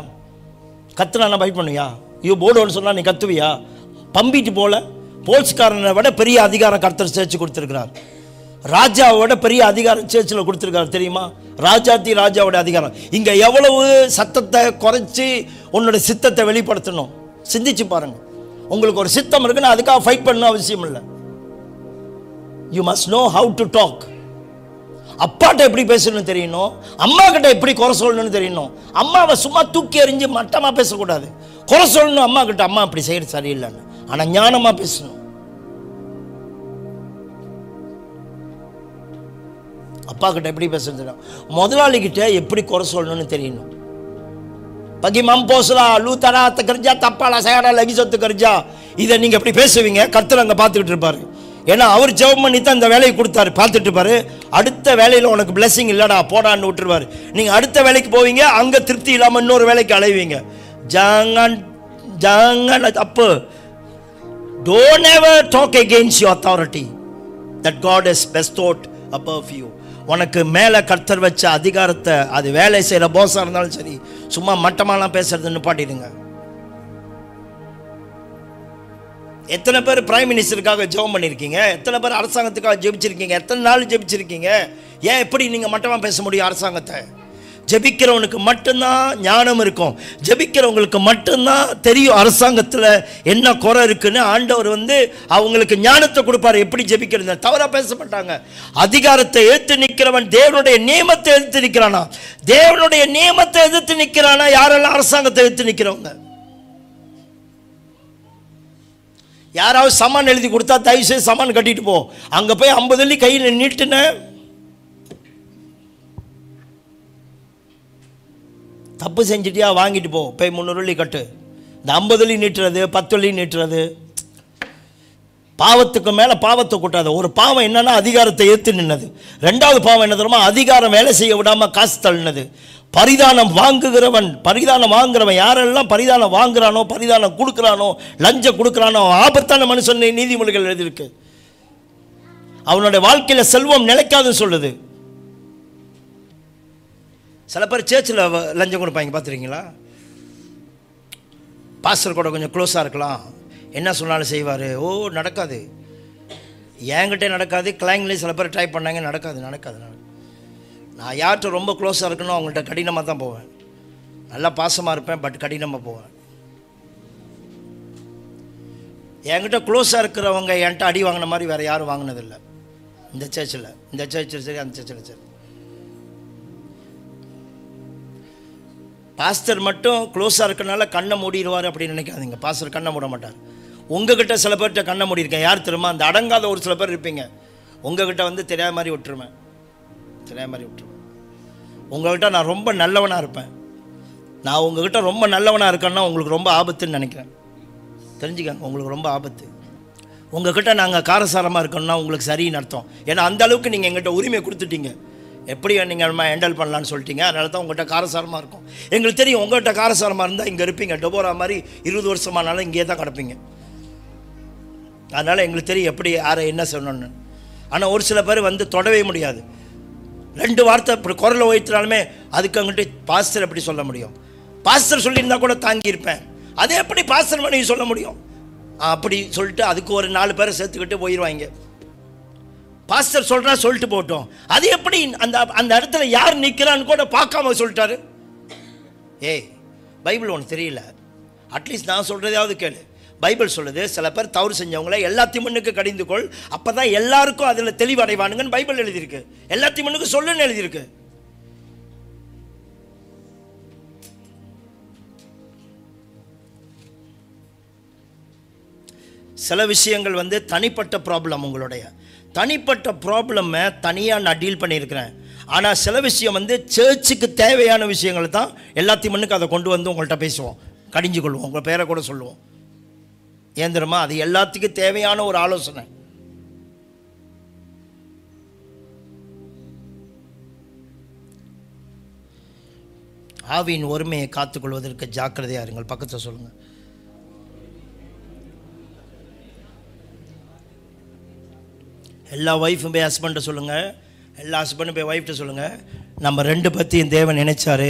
S1: கத்துனா ஃபைட் பண்ணுவியா? ஐயோ போர்டுன்னு சொன்னால் நீ கத்துவியா? பம்பிட்டு போல. போலீஸ்காரனை விட பெரிய அதிகாரம் கர்த்தர் சேர்த்து கொடுத்துருக்கிறார். ராஜாவை விட பெரிய அதிகாரம் சேர்ச்சில் கொடுத்துருக்காரு தெரியுமா? ராஜாவோட அதிகாரம். இங்கே எவ்வளவு சத்தத்தை குறைச்சி உன்னோட சித்தத்தை வெளிப்படுத்தணும் சிந்திச்சு பாருங்க. உங்களுக்கு ஒரு சித்தம் இருக்குன்னா அதுக்காக ஃபைட் பண்ணணும் அவசியம் இல்லை. You must know how to talk. அப்பாட்ட எப்படி பேசணும்னு தெரியணும், அம்மா கிட்ட எப்படி குறை சொல்லணும்னு தெரியணும். அம்மாவை சும்மா தூக்கி எறிஞ்சு மட்டமாக பேசக்கூடாது. குறை சொல்லணும் அம்மா கிட்ட, அம்மா அப்படி செய்யறது சரியில்லைன்னு. ஆனால் ஞானமாக பேசணும். அப்பா கிட்ட எப்படி பேசுறது தெரியும், முதலாளி கிட்ட எப்படி குறை சொல்லணும்னு தெரியணும். பகி மம்போசலா லூத்தரா கர்ஜா தப்பாலா சயாடா லகி சொத்து கர்ஜா, இதை நீங்கள் எப்படி பேசுவீங்க? கர்த்தர் அங்கே பார்த்துக்கிட்டு இருப்பாரு. ஏன்னா அவர் ஜெபம் பண்ணி தான் இந்த வேலையை கொடுத்தாரு, பார்த்துட்டு இருப்பாரு. அடுத்த வேலையில் உனக்கு பிளெஸிங் இல்லைடா போடான்னு விட்டுருவாரு. நீங்கள் அடுத்த வேலைக்கு போவீங்க, அங்கே திருப்தி இல்லாமல் இன்னொரு வேலைக்கு அலைவீங்க. அப்போ don't ever talk against your authority that God has bestowed above you. உனக்கு மேலே கர்த்தர் வச்ச அதிகாரத்தை, அது வேலை செய்கிற போஸாக இருந்தாலும் சரி, சும்மா மட்டமாலாம் பேசுறதுன்னு நிப்பாட்டிடுங்க. எத்தனை பேர் பிரைம் மினிஸ்டருக்காக ஜெபம் பண்ணியிருக்கீங்க? எத்தனை பேர் அரசாங்கத்துக்காக ஜெபிச்சிருக்கீங்க? எத்தனை நாள் ஜெபிச்சிருக்கீங்க? ஏன் எப்படி நீங்கள் மட்டமாக பேச முடியும் அரசாங்கத்தை? ஜெபிக்கிறவனுக்கு மட்டும்தான் ஞானம் இருக்கும், ஜெபிக்கிறவங்களுக்கு மட்டும்தான் தெரியும் அரசாங்கத்தில் என்ன குறை இருக்குன்னு. ஆண்டவர் அவங்களுக்கு ஞானத்தை கொடுப்பாரு எப்படி ஜெபிக்கிறது. தவறாக பேச மாட்டாங்க. அதிகாரத்தை எதிர்த்து நிற்கிறவன் தேவனுடைய நியமத்தை எதிர்த்து நிற்கிறானா? தேவனுடைய நியமத்தை எதிர்த்து நிற்கிறானா? யாரெல்லாம் அரசாங்கத்தை எதிர்த்து நிற்கிறவங்க? யாராவது சமான் எழுதி கொடுத்தா தயவு செய்து சமான் கட்டிட்டு போ. அங்கே போய் 50 வெள்ளி கையில் நீட்டுன தப்பு செஞ்சிட்டியா, வாங்கிட்டு போ, போய் 300 வெள்ளி கட்டு. இந்த 50 வெள்ளி நீட்டுறது 10 வெள்ளி நீட்டுறது பாவத்துக்கு மேலே பாவத்தை கூட்டாது. ஒரு பாவம் என்னன்னா அதிகாரத்தை ஏற்று நின்னது. ரெண்டாவது பாவம் என்ன தெரியுமா? அதிகாரம் வேலை செய்ய விடாமல் காசு தள்ளினது. பரிதானம் வாங்குகிறவன் யாரெல்லாம் பரிதானம் வாங்குறானோ, பரிதானம் கொடுக்குறானோ, லஞ்சம் கொடுக்குறானோ, ஆபத்தான மனுஷன் நீதிமொழிகள் எழுதியிருக்கு. அவனுடைய வாழ்க்கையில் செல்வம் நிலைக்காதுன்னு சொல்லுது. சில பேர் சேர்ச்சில் லஞ்சம் கொடுப்பாங்க, பார்த்துருக்கீங்களா? பாஸ்டர் கூட கொஞ்சம் க்ளோஸாக இருக்கலாம், என்ன சொன்னாலும் செய்வார். நடக்காது, என்கிட்டே நடக்காது. கிளைங்லேயும் சில பேர் ட்ரை பண்ணாங்க, நடக்காது. நான் யார்கிட்ட ரொம்ப க்ளோஸாக இருக்கணும் அவங்கள்ட்ட கடினமாக தான் போவேன். நல்லா பாசமாக இருப்பேன், பட் கடினமாக போவேன். என்கிட்ட க்ளோஸாக இருக்கிறவங்க என்கிட்ட அடி வாங்கின மாதிரி வேறு யாரும் வாங்கினதில்லை. இந்த சர்ச்சில் சரி, அந்த சர்ச்சில் சரி. பாஸ்டர் மட்டும் க்ளோஸாக இருக்கிறனால கண்ணை மூடிடுவார் அப்படின்னு நினைக்காதீங்க. பாஸ்டர் கண்ணை மூட மாட்டார். உங்ககிட்ட சில பேர்கிட்ட கண்ணை மூடியிருக்கேன். யார் தெரியுமா? அந்த அடங்காத ஒரு சில பேர் இருப்பீங்க. உங்ககிட்ட வந்து தெரியாத மாதிரி விட்டுருவேன். உங்கள்கிட்ட நான் ரொம்ப நல்லவனாக இருப்பேன். நான் உங்ககிட்ட ரொம்ப நல்லவனாக இருக்கேன்னா உங்களுக்கு ரொம்ப ஆபத்துன்னு நினைக்கிறேன். தெரிஞ்சுக்கங்க, உங்களுக்கு ரொம்ப ஆபத்து. உங்ககிட்ட நாங்கள் காரசாரமாக இருக்கோம்னா உங்களுக்கு சரின்னு அர்த்தம். ஏன்னா அந்த அளவுக்கு நீங்கள் எங்கள்கிட்ட உரிமை கொடுத்துட்டீங்க. எப்படி நீங்கள் ஹேண்டில் பண்ணலான்னு சொல்லிட்டீங்க. அதனால தான் உங்கள்கிட்ட காரசாரமாக இருக்கும். எங்களுக்கு தெரியும் உங்கள்கிட்ட காரசாரமாக இருந்தால் இங்கே இருப்பீங்க. டொபோரா மாதிரி 20 வருஷமானாலும் இங்கே தான் கிடப்பீங்க. அதனால் எங்களுக்கு தெரியும் எப்படி யாரை என்ன சொல்லணும்னு. ஆனால் ஒரு சில பேர் வந்து தொடவே முடியாது. 2 வார்த்தை இப்படி குரலை உயர்த்தினாலுமே அதுக்கு அங்கிட்டு பாஸ்டர் எப்படி சொல்ல முடியும்? பாஸ்டர் சொல்லியிருந்தா கூட தாங்கியிருப்பேன். அதே எப்படி பாஸ்டர் பண்ணி சொல்ல முடியும்? அப்படி சொல்லிட்டு அதுக்கு ஒரு 4 பேரை சேர்த்துக்கிட்டு போயிடுவாங்க. பாஸ்டர் சொல்கிறா சொல்லிட்டு போட்டோம். அது எப்படி அந்த இடத்துல யார் நிற்கிறான்னு கூட பார்க்காம சொல்லிட்டாரு. பைபிள் ஒன்று தெரியல, அட்லீஸ்ட் நான் சொல்கிறதாவது கேளு. பைபிள் சொல்லுது, சில பேர் தவறு செஞ்சவங்கள எல்லாத்தையும் முன்னுக்கு கடிந்து கொள், அப்போ தான் எல்லாருக்கும் அதில் தெளிவடைவானுங்கன்னு பைபிள் எழுதியிருக்கு. எல்லாத்தையும் முன்னுக்கு சொல்லுன்னு எழுதியிருக்கு. சில விஷயங்கள் வந்து தனிப்பட்ட ப்ராப்ளம். உங்களுடைய தனிப்பட்ட ப்ராப்ளமை தனியாக நான் டீல் பண்ணியிருக்கிறேன். ஆனால் சில விஷயம் வந்து சர்ச்சுக்கு தேவையான விஷயங்கள் தான் எல்லாத்தையும் முன்னுக்கு அதை கொண்டு வந்து உங்கள்கிட்ட பேசுவோம், கடிஞ்சு கொள்வோம், உங்கள் பேரை கூட சொல்லுவோம். ஏன் தெரியுமா? அது எல்லாத்துக்கும் தேவையான ஒரு ஆலோசனை. ஆவியின் ஒருமையை காத்துக்கொள்வதற்கு ஜாக்கிரதையா இருங்கள். பக்கத்தில் சொல்லுங்க. எல்லா ஒய்ஃபும் போய் ஹஸ்பண்ட்டை சொல்லுங்கள், எல்லா ஹஸ்பண்டும் போய் ஒய்ஃப்ட்ட சொல்லுங்கள், நம்ம 2 பற்றியும் தேவன் நினைச்சாரு,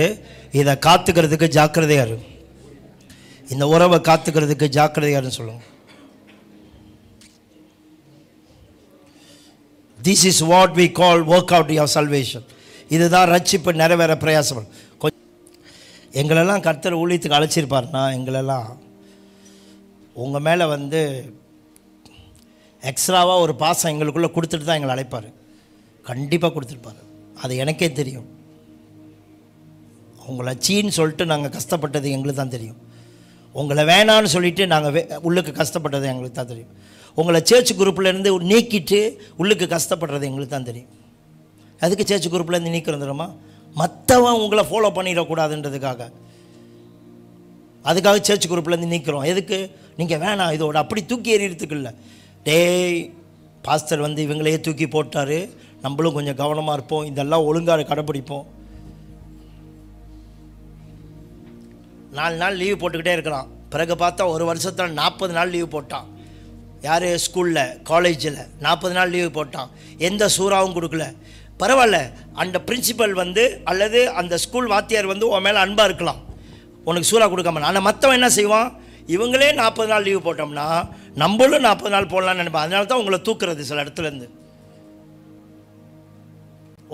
S1: இதை காத்துக்கிறதுக்கு ஜாக்கிரதையா இரு, இந்த உறவை காத்துக்கிறதுக்கு ஜாக்கிரதையாருன்னு சொல்லுங்கள். This is what we call work out your salvation. இதுதான் ரட்சிப்பு நிறைவேற பிரயாசம். எங்களெல்லாம் கர்த்தர் ஊழியத்துக்கு அழைச்சிருப்பார்னா எங்களெல்லாம் உங்கள் மேலே வந்து எக்ஸ்ட்ராவாக ஒரு பாசம் எங்களுக்குள்ளே கொடுத்துட்டு தான் எங்களை அழைப்பார். கண்டிப்பாக கொடுத்துருப்பார். அது எனக்கே தெரியும். உங்களை சீன்னு சொல்லிட்டு நாங்கள் கஷ்டப்பட்டது எங்களுக்கு தான் தெரியும். உங்களை வேணான்னு சொல்லிவிட்டு நாங்கள் உள்ளுக்கு கஷ்டப்பட்டது எங்களுக்கு தான் தெரியும். உங்களை சேர்ச் குரூப்லேருந்து நீக்கிட்டு உள்ளுக்கு கஷ்டப்படுறது எங்களுக்கு தான் தெரியும். அதுக்கு சேர்ச் குரூப்லேருந்து நீக்கிறோம் தெரியுமா? மற்றவன் உங்களை ஃபாலோ பண்ணிடக்கூடாதுன்றதுக்காக. அதுக்காக சேர்ச் குரூப்லேருந்து நீக்கிறோம். எதுக்கு? நீங்கள் வேணாம் இதோட அப்படி தூக்கி எறிகிறதுக்கு இல்லை. டேய், பாஸ்டர் வந்து இவங்களையே தூக்கி போட்டார், நம்மளும் கொஞ்சம் கவனமாக இருப்போம், இதெல்லாம் ஒழுங்காக கடைப்பிடிப்போம். 4 நாள் லீவு போட்டுக்கிட்டே இருக்கிறான். பிறகு பார்த்தா ஒரு வருஷத்தில் 40 நாள் லீவு போட்டான். யார்? ஸ்கூலில், காலேஜில் 40 நாள் லீவு போட்டான். எந்த சூறாவும் கொடுக்கல. பரவாயில்ல, அந்த பிரின்சிபல் வந்து அல்லது அந்த ஸ்கூல் வாத்தியார் வந்து உன் மேலே அன்பாக இருக்கலாம், உனக்கு சூறா கொடுக்காம. ஆனால் மற்றவன் என்ன செய்வான்? இவங்களே 40 நாள் லீவு போட்டோம்னா நம்மளும் 40 நாள் போடலான்னு நினைப்பான். அதனால தான் உங்களை தூக்குறது. சில இடத்துலேருந்து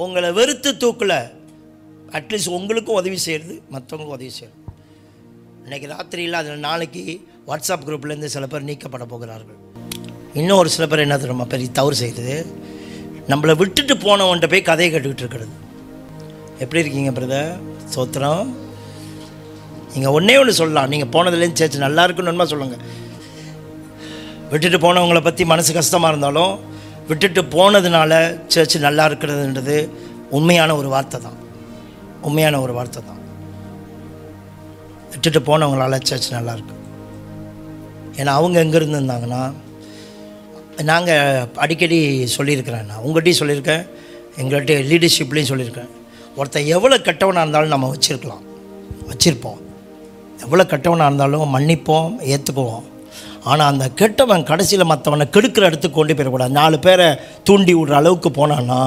S1: உங்களை வெறுத்து தூக்கல, அட்லீஸ்ட் உங்களுக்கும் உதவி செய்கிறது, மற்றவங்களுக்கும் உதவி செய்கிறது. இன்றைக்கி ராத்திரியில் அதில் நாளைக்கு வாட்ஸ்அப் குரூப்லேருந்து சில பேர் நீக்கப்பட போகிறார்கள். இன்னும் ஒரு சில பேர் என்ன தெரியுமா பெரிய தவறு செய்கிறது? நம்மளை விட்டுட்டு போனவன்ட்ட போய் கதையை கேட்டுக்கிட்டு இருக்கிறது. எப்படி இருக்கீங்க பிரதர்? சோத்திரம். நீங்கள் ஒன்று சொல்லலாம், நீங்கள் போனதுலேருந்து சேர்த்து நல்லா இருக்குன்னு சொல்லுங்கள். விட்டுட்டு போனவங்களை பற்றி மனசு கஷ்டமாக இருந்தாலும் விட்டுட்டு போனதுனால சேர்ச்சு நல்லா இருக்கிறதுன்றது உண்மையான ஒரு வார்த்தை தான். உண்மையான ஒரு வார்த்தை தான். விட்டுட்டு போனவங்களால சர்ச் நல்லாயிருக்கு. ஏன்னா அவங்க எங்கே இருந்துருந்தாங்கன்னா, நாங்கள் அடிக்கடி சொல்லியிருக்கிறேன், நான் உங்கள்கிட்டையும் சொல்லியிருக்கேன், எங்கள்கிட்ட லீடர்ஷிப்லேயும் சொல்லியிருக்கேன், ஒருத்தன் எவ்வளோ கெட்டவனாக இருந்தாலும் நம்ம வச்சுருப்போம். எவ்வளோ கெட்டவனாக இருந்தாலும் மன்னிப்போம், ஏற்றுக்குவோம். ஆனால் அந்த கெட்டவன் கடைசியில் மற்றவனை கெடுக்கிற இடத்துக்கு கொண்டு போயிடக்கூடாது. 4 பேரை தூண்டி விடுற அளவுக்கு போனான்னா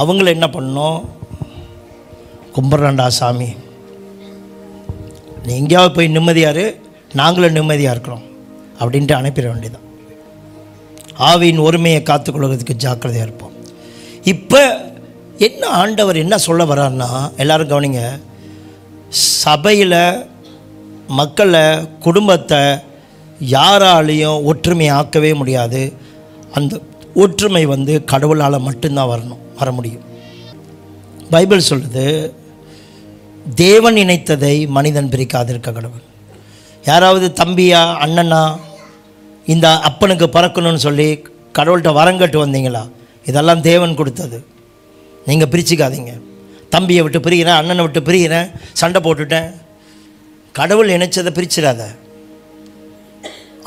S1: அவங்கள என்ன பண்ணணும்? கும்பிட்றான்டா சாமி, நீ எங்கேயாவது போய் நிம்மதியாரு, நாங்களும் நிம்மதியாக இருக்கிறோம் அப்படின்ட்டு அனுப்பிட வேண்டியதான். ஆவியின் ஒருமையை காத்துக்கொள்வதற்கு ஜாக்கிரதையாக இருப்போம். இப்போ என்ன ஆண்டவர் என்ன சொல்ல வர்றாருன்னா, எல்லோரும் கவனிங்க, சபையில் மக்களை, குடும்பத்தை யாராலையும் ஒற்றுமையை ஆக்கவே முடியாது. அந்த ஒற்றுமை கடவுளால் மட்டும்தான் வர முடியும். பைபிள் சொல்லுது, தேவன் இணைத்ததை மனிதன் பிரிக்காதிருக்க கடவுள். யாராவது தம்பியா அண்ணனா இந்த அப்பனுக்கு பறக்கணும்னு சொல்லி கடவுள்கிட்ட வரங்கட்டு வந்தீங்களா? இதெல்லாம் தேவன் கொடுத்தது, நீங்கள் பிரிச்சுக்காதீங்க. தம்பியை விட்டு பிரிகிறேன், அண்ணனை விட்டு பிரிகிறேன், சண்டை போட்டுட்டேன். கடவுள் இணைச்சதை பிரிச்சிடாத.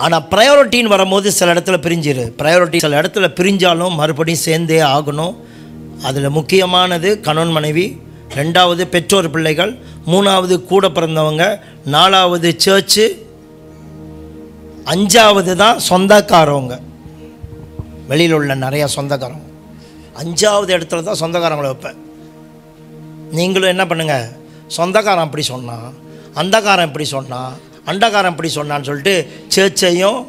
S1: ஆனால் ப்ரையாரிட்டின்னு வரும்போது சில இடத்துல பிரிஞ்சிரு. ப்ரையாரிட்டி சில இடத்துல பிரிஞ்சாலும் மறுபடியும் சேர்ந்தே ஆகணும். அதில் முக்கியமானது கணவன் மனைவி, 2வது பெற்றோர் பிள்ளைகள், 3வது கூட பிறந்தவங்க, 4வது சர்ச்சு, 5வது தான் சொந்தக்காரவங்க. வெளியில் உள்ள நிறையா சொந்தக்காரங்க 5வது இடத்துல தான் சொந்தக்காரங்களை வைப்பேன். நீங்களும் என்ன பண்ணுங்கள், சொந்தக்காரன் அப்படி சொன்னான், அந்தக்காரன் இப்படி சொன்னான், அண்டக்காரன் இப்படி சொன்னான்னு சொல்லிட்டு சர்ச்சையும்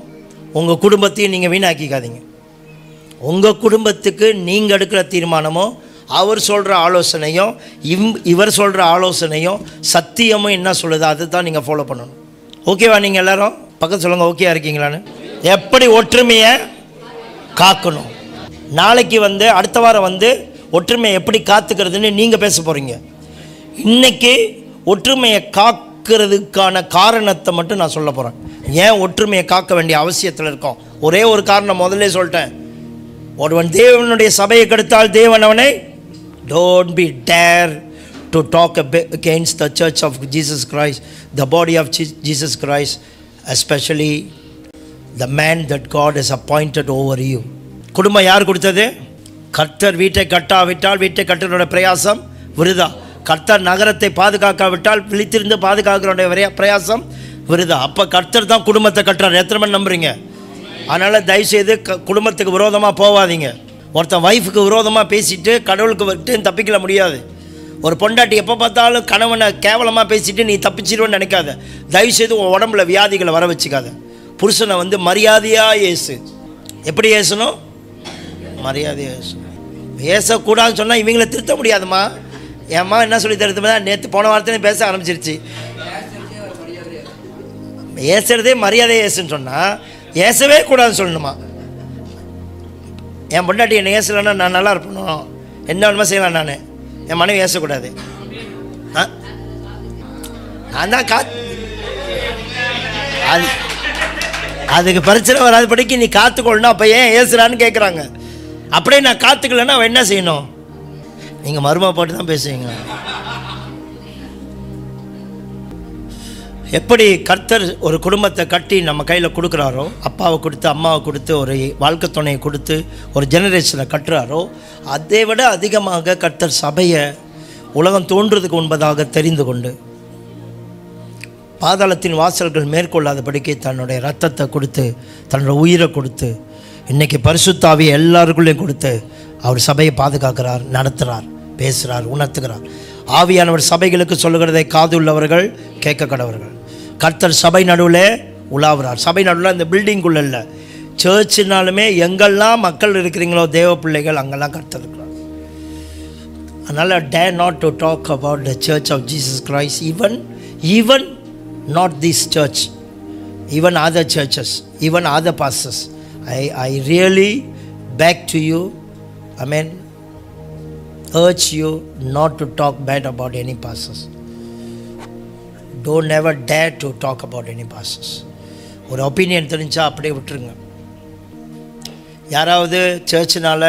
S1: உங்கள் குடும்பத்தையும் நீங்கள் வீணாக்கிக்காதீங்க. உங்கள் குடும்பத்துக்கு நீங்கள் எடுக்கிற தீர்மானமோ, அவர் சொல்கிற ஆலோசனையும், இவர் சொல்கிற ஆலோசனையும், சத்தியமும் என்ன சொல்லுதோ அது தான் நீங்கள் ஃபாலோ பண்ணணும். ஓகேவா? நீங்கள் எல்லோரும் பக்கத்து சொல்லுங்கள், ஓகேவா இருக்கீங்களான்னு. எப்படி ஒற்றுமையை காக்கணும். நாளைக்கு அடுத்த வாரம் ஒற்றுமையை எப்படி காத்துக்கிறதுன்னு நீங்கள் பேச போகிறீங்க. இன்றைக்கி ஒற்றுமையை காக்கிறதுக்கான காரணத்தை மட்டும் நான் சொல்ல போகிறேன். ஏன் ஒற்றுமையை காக்க வேண்டிய அவசியத்தில் இருக்கோம்? ஒரே ஒரு காரணம் முதல்ல சொல்லிட்டேன். ஒருவன் தேவனுடைய சபையை கெடுத்தால் தேவன் அவனை, don't be dare to talk against the church of Jesus Christ, the body of Jesus Christ, especially the man that God has appointed over you. குடும்பம் யார் கொடுத்தது? கர்த்தர் வீட்டை கட்டாவிட்டால் வீட்டை கட்டுறோட பிரயாசம் விருதா. கர்த்தர் நகரத்தை பாதுகாக்காவிட்டால் விழித்திருந்து பாதுகாக்கிறோடைய பிரயாசம் விருதா. அப்போ கர்த்தர் தான் குடும்பத்தை கட்டுறார். எத்தனை மணி நம்புறீங்க? அதனால் தயவுசெய்து குடும்பத்துக்கு விரோதமாக போகாதீங்க. ஒருத்தன் ஒய்ஃபுக்கு விரோதமாக பேசிட்டு கடவுளுக்கு விட்டு தப்பிக்கல முடியாது. ஒரு பொண்டாட்டி எப்போ பார்த்தாலும் கணவனை கேவலமாக பேசிட்டு நீ தப்பிச்சிடுவேன்னு நினைக்காத. தயவுசெய்து உன் உடம்புல வியாதிகளை வர வச்சுக்காத. புருஷனை மரியாதையாக ஏசு. எப்படி ஏசணும்? மரியாதையாக ஏசணும். ஏசக்கூடாதுன்னு சொன்னால் இவங்களை திருத்த முடியாதுமா. ஏம்மா என்ன சொல்லி தருத்துமா? நேற்று போன வாரத்திலே பேச ஆரம்பிச்சிருச்சு. ஏசுறதே மரியாதை ஏசுன்னு சொன்னால் ஏசவே கூடாதுன்னு சொல்லணுமா? என் பொண்டாட்டி என்னை ஏசலைன்னா நான் நல்லா இருப்பணும், என்ன வேணுமா செய்யலாம். நான் என் மனைவி ஏசக்கூடாது. நான் தான் அதுக்கு பிரச்சனை வராது படிக்க நீ காத்துக்கொள்ளணும். அப்போ ஏன் ஏசுறான்னு கேட்குறாங்க. அப்படியே நான் காத்துக்கலன்னா அவன் என்ன செய்யணும்? நீங்கள் மருமா போட்டு தான் பேசுவீங்க. எப்படி கர்த்தர் ஒரு குடும்பத்தை கட்டி நம்ம கையில் கொடுக்குறாரோ, அப்பாவை கொடுத்து அம்மாவை கொடுத்து ஒரு வாழ்க்கை துணையை கொடுத்து ஒரு ஜெனரேஷனை கட்டுறாரோ, அதை விட அதிகமாக கர்த்தர் சபையை உலகம் தோன்றுறதுக்கு முன்பதாக தெரிந்து கொண்டு பாதாளத்தின் வாசல்கள் மேற்கொள்ளாதபடிக்கு தன்னுடைய ரத்தத்தை கொடுத்து தன்னுடைய உயிரை கொடுத்து இன்றைக்கி பரிசுத்த ஆவியை எல்லாருக்குள்ளேயும் கொடுத்து அவர் சபையை பாதுகாக்கிறார், நடத்துகிறார், பேசுகிறார், உணர்த்துகிறார். ஆவியானவர் சபைகளுக்கு சொல்லுகிறதை காது உள்ளவர்கள் கேட்க கடவர்கள். கர்த்தர் சபை நடுவில் உலாவுறார். சபை நடுவில் இந்த பில்டிங்குள்ளே இல்லை, சர்ச்சுனாலுமே எங்கெல்லாம் மக்கள் இருக்கிறீங்களோ தேவ பிள்ளைகள் அங்கெல்லாம் கர்த்தர் இருக்கிறார். அதனால் dare not to talk about the church of Jesus Christ, even not this church, even other churches, even other pastors. I really beg to you, urge you not to talk bad about any pastors. Don't ever dare to talk about any pastors. ஒரு opinion தெரிஞ்சா அப்படியே விட்டுருங்க. யாராவது சர்ச்சினால்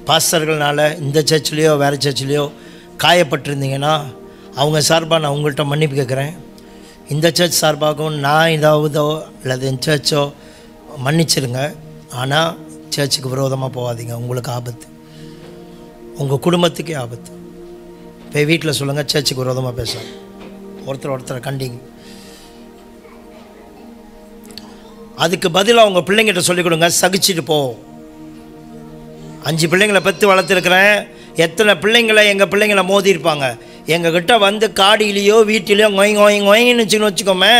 S1: பாஸ்டர்கள்னால இந்த சர்ச்சிலையோ வேறு சர்ச்சிலையோ காயப்பட்டிருந்தீங்கன்னா அவங்க சார்பாக நான் உங்கள்கிட்ட மன்னிப்பு கேட்குறேன். இந்த சர்ச் சார்பாகவும் நான் ஏதாவதோ அல்லது என் சர்ச்சோ மன்னிச்சிருங்க. ஆனால் சர்ச்சுக்கு விரோதமாக போகாதீங்க. உங்களுக்கு ஆபத்து, உங்கள் குடும்பத்துக்கே ஆபத்து. போய் வீட்டில் சொல்லுங்கள், சர்ச்சுக்கு விரோதமாக பேசுகிறேன். ஒருத்தரை கண்டிங்க. அதுக்கு பதிலாக உங்கள் பிள்ளைங்கிட்ட சொல்லிக் கொடுங்க, சகிச்சுட்டு போ. 5 பிள்ளைங்களை பெற்று வளர்த்துருக்குறேன். எத்தனை பிள்ளைங்களை எங்கள் பிள்ளைங்களை மோதி இருப்பாங்க. எங்ககிட்ட வந்து காடியிலையோ வீட்டிலையோ ngொயின்னு வச்சுக்கோமே,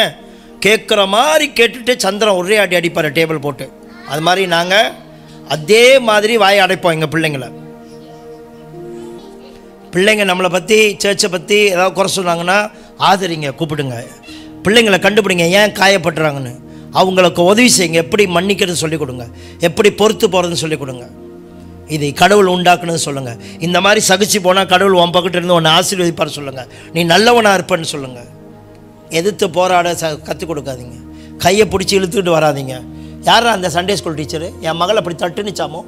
S1: கேட்குற மாதிரி கேட்டுட்டு சந்திரன் ஒரே அடி அடிப்பார் டேபிள் போட்டு. அது மாதிரி நாங்கள் அதே மாதிரி வாயை அடைப்போம் எங்கள் பிள்ளைங்களை. பிள்ளைங்க நம்மளை பற்றி சர்ச்சை பற்றி ஏதாவது குறை சொன்னாங்கன்னா ஆதரிங்க, கூப்பிடுங்க. பிள்ளைங்களை கண்டுபிடிங்க ஏன் காயப்படுறாங்கன்னு. அவங்களுக்கு உதவி செய்யுங்க. எப்படி மன்னிக்கிறது சொல்லிக் கொடுங்க, எப்படி பொறுத்து போகிறதுன்னு சொல்லிக் கொடுங்க. இது கடவுள் உண்டாக்குன்னு சொல்லுங்கள். இந்த மாதிரி சகிச்சு போனால் கடவுள் உன் பக்கத்து இருந்து உன்னை ஆசீர்வதிப்பார் சொல்லுங்கள். நீ நல்லவனாக இருப்பேன்னு சொல்லுங்கள். எதிர்த்து போராட கற்றுக் கொடுக்காதீங்க. கையை பிடிச்சி இழுத்துக்கிட்டு வராதிங்க. யாரா அந்த சண்டே ஸ்கூல் டீச்சரு என் மகளை அப்படி தட்டுனுச்சாமோ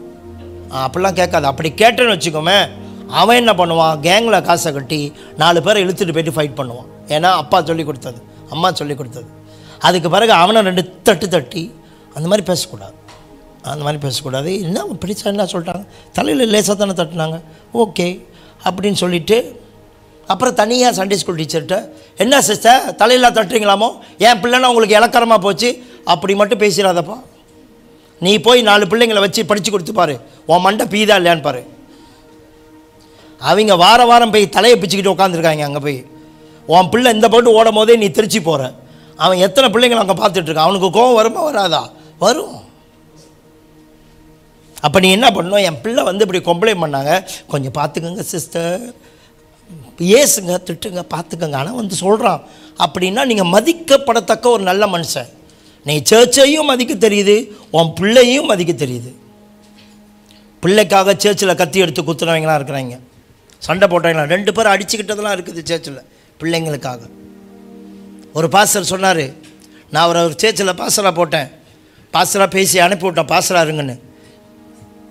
S1: அப்படிலாம் கேட்காது. அப்படி கேட்டேன்னு வச்சுக்கோமே, அவன் என்ன பண்ணுவான், கேங்கில் காசை கட்டி 4 பேரை இழுத்துட்டு போய்ட்டு ஃபைட் பண்ணுவான். ஏன்னா அப்பா சொல்லி கொடுத்தது, அம்மா சொல்லி கொடுத்தது. அதுக்கு பிறகு அவனை 2 தட்டி அந்த மாதிரி பேசக்கூடாது. அந்த மாதிரி பேசக்கூடாது. என்ன பிடிச்சா என்ன சொல்லிட்டாங்க, தலையில் லேசாக தானே தட்டினாங்க, ஓகே அப்படின்னு சொல்லிவிட்டு அப்புறம் தனியாக சண்டே ஸ்கூல் டீச்சர்கிட்ட, என்ன சிஸ்டர் தலையெல்லாம் தட்டுறீங்களாமோ, என் பிள்ளைன்னா உங்களுக்கு இலக்கரமாக போச்சு அப்படி மட்டும் பேசிடாதப்பா. நீ போய் 4 பிள்ளைங்களை வச்சு படித்து கொடுத்து பாரு, உன் மண்டை பீதா இல்லையான்னு பாரு. அவங்க வாரம் போய் தலையை பிச்சுக்கிட்டு உட்காந்துருக்காங்க. அங்கே போய் உன் பிள்ளை இந்த போட்டு ஓடும் போதே நீ திருச்சி போகிற. அவன் எத்தனை பிள்ளைங்களை அங்கே பார்த்துட்ருக்கான். அவனுக்கு கோவம் வருமா வராதா? வரும். அப்போ நீ என்ன பண்ணணும், என் பிள்ளை வந்து இப்படி கம்ப்ளைண்ட் பண்ணாங்க, கொஞ்சம் பார்த்துக்கோங்க சிஸ்டர், ஏசுங்க திட்டுங்க பார்த்துக்கோங்க, ஆனால் வந்து சொல்கிறான் அப்படின்னா நீங்கள் மதிக்கப்படத்தக்க ஒரு நல்ல மனுஷன். நீ சர்ச்சையும் மதிக்க தெரியுது, உன் பிள்ளையும் மதிக்க தெரியுது. பிள்ளைக்காக சர்ச்சில் கத்தி எடுத்து குத்துறவங்களாம் இருக்கிறாங்க, சண்டை போட்டவங்களா, 2 பேர் அடிச்சுக்கிட்டதெல்லாம் இருக்குது சர்ச்சில் பிள்ளைங்களுக்காக. ஒரு பாஸ்டர் சொன்னார், நான் ஒரு சர்ச்சில் பாஸ்டராக போட்டேன், பாஸ்டராக பேசி அனுப்பி விட்டேன் பாஸ்டராக இருங்கன்னு.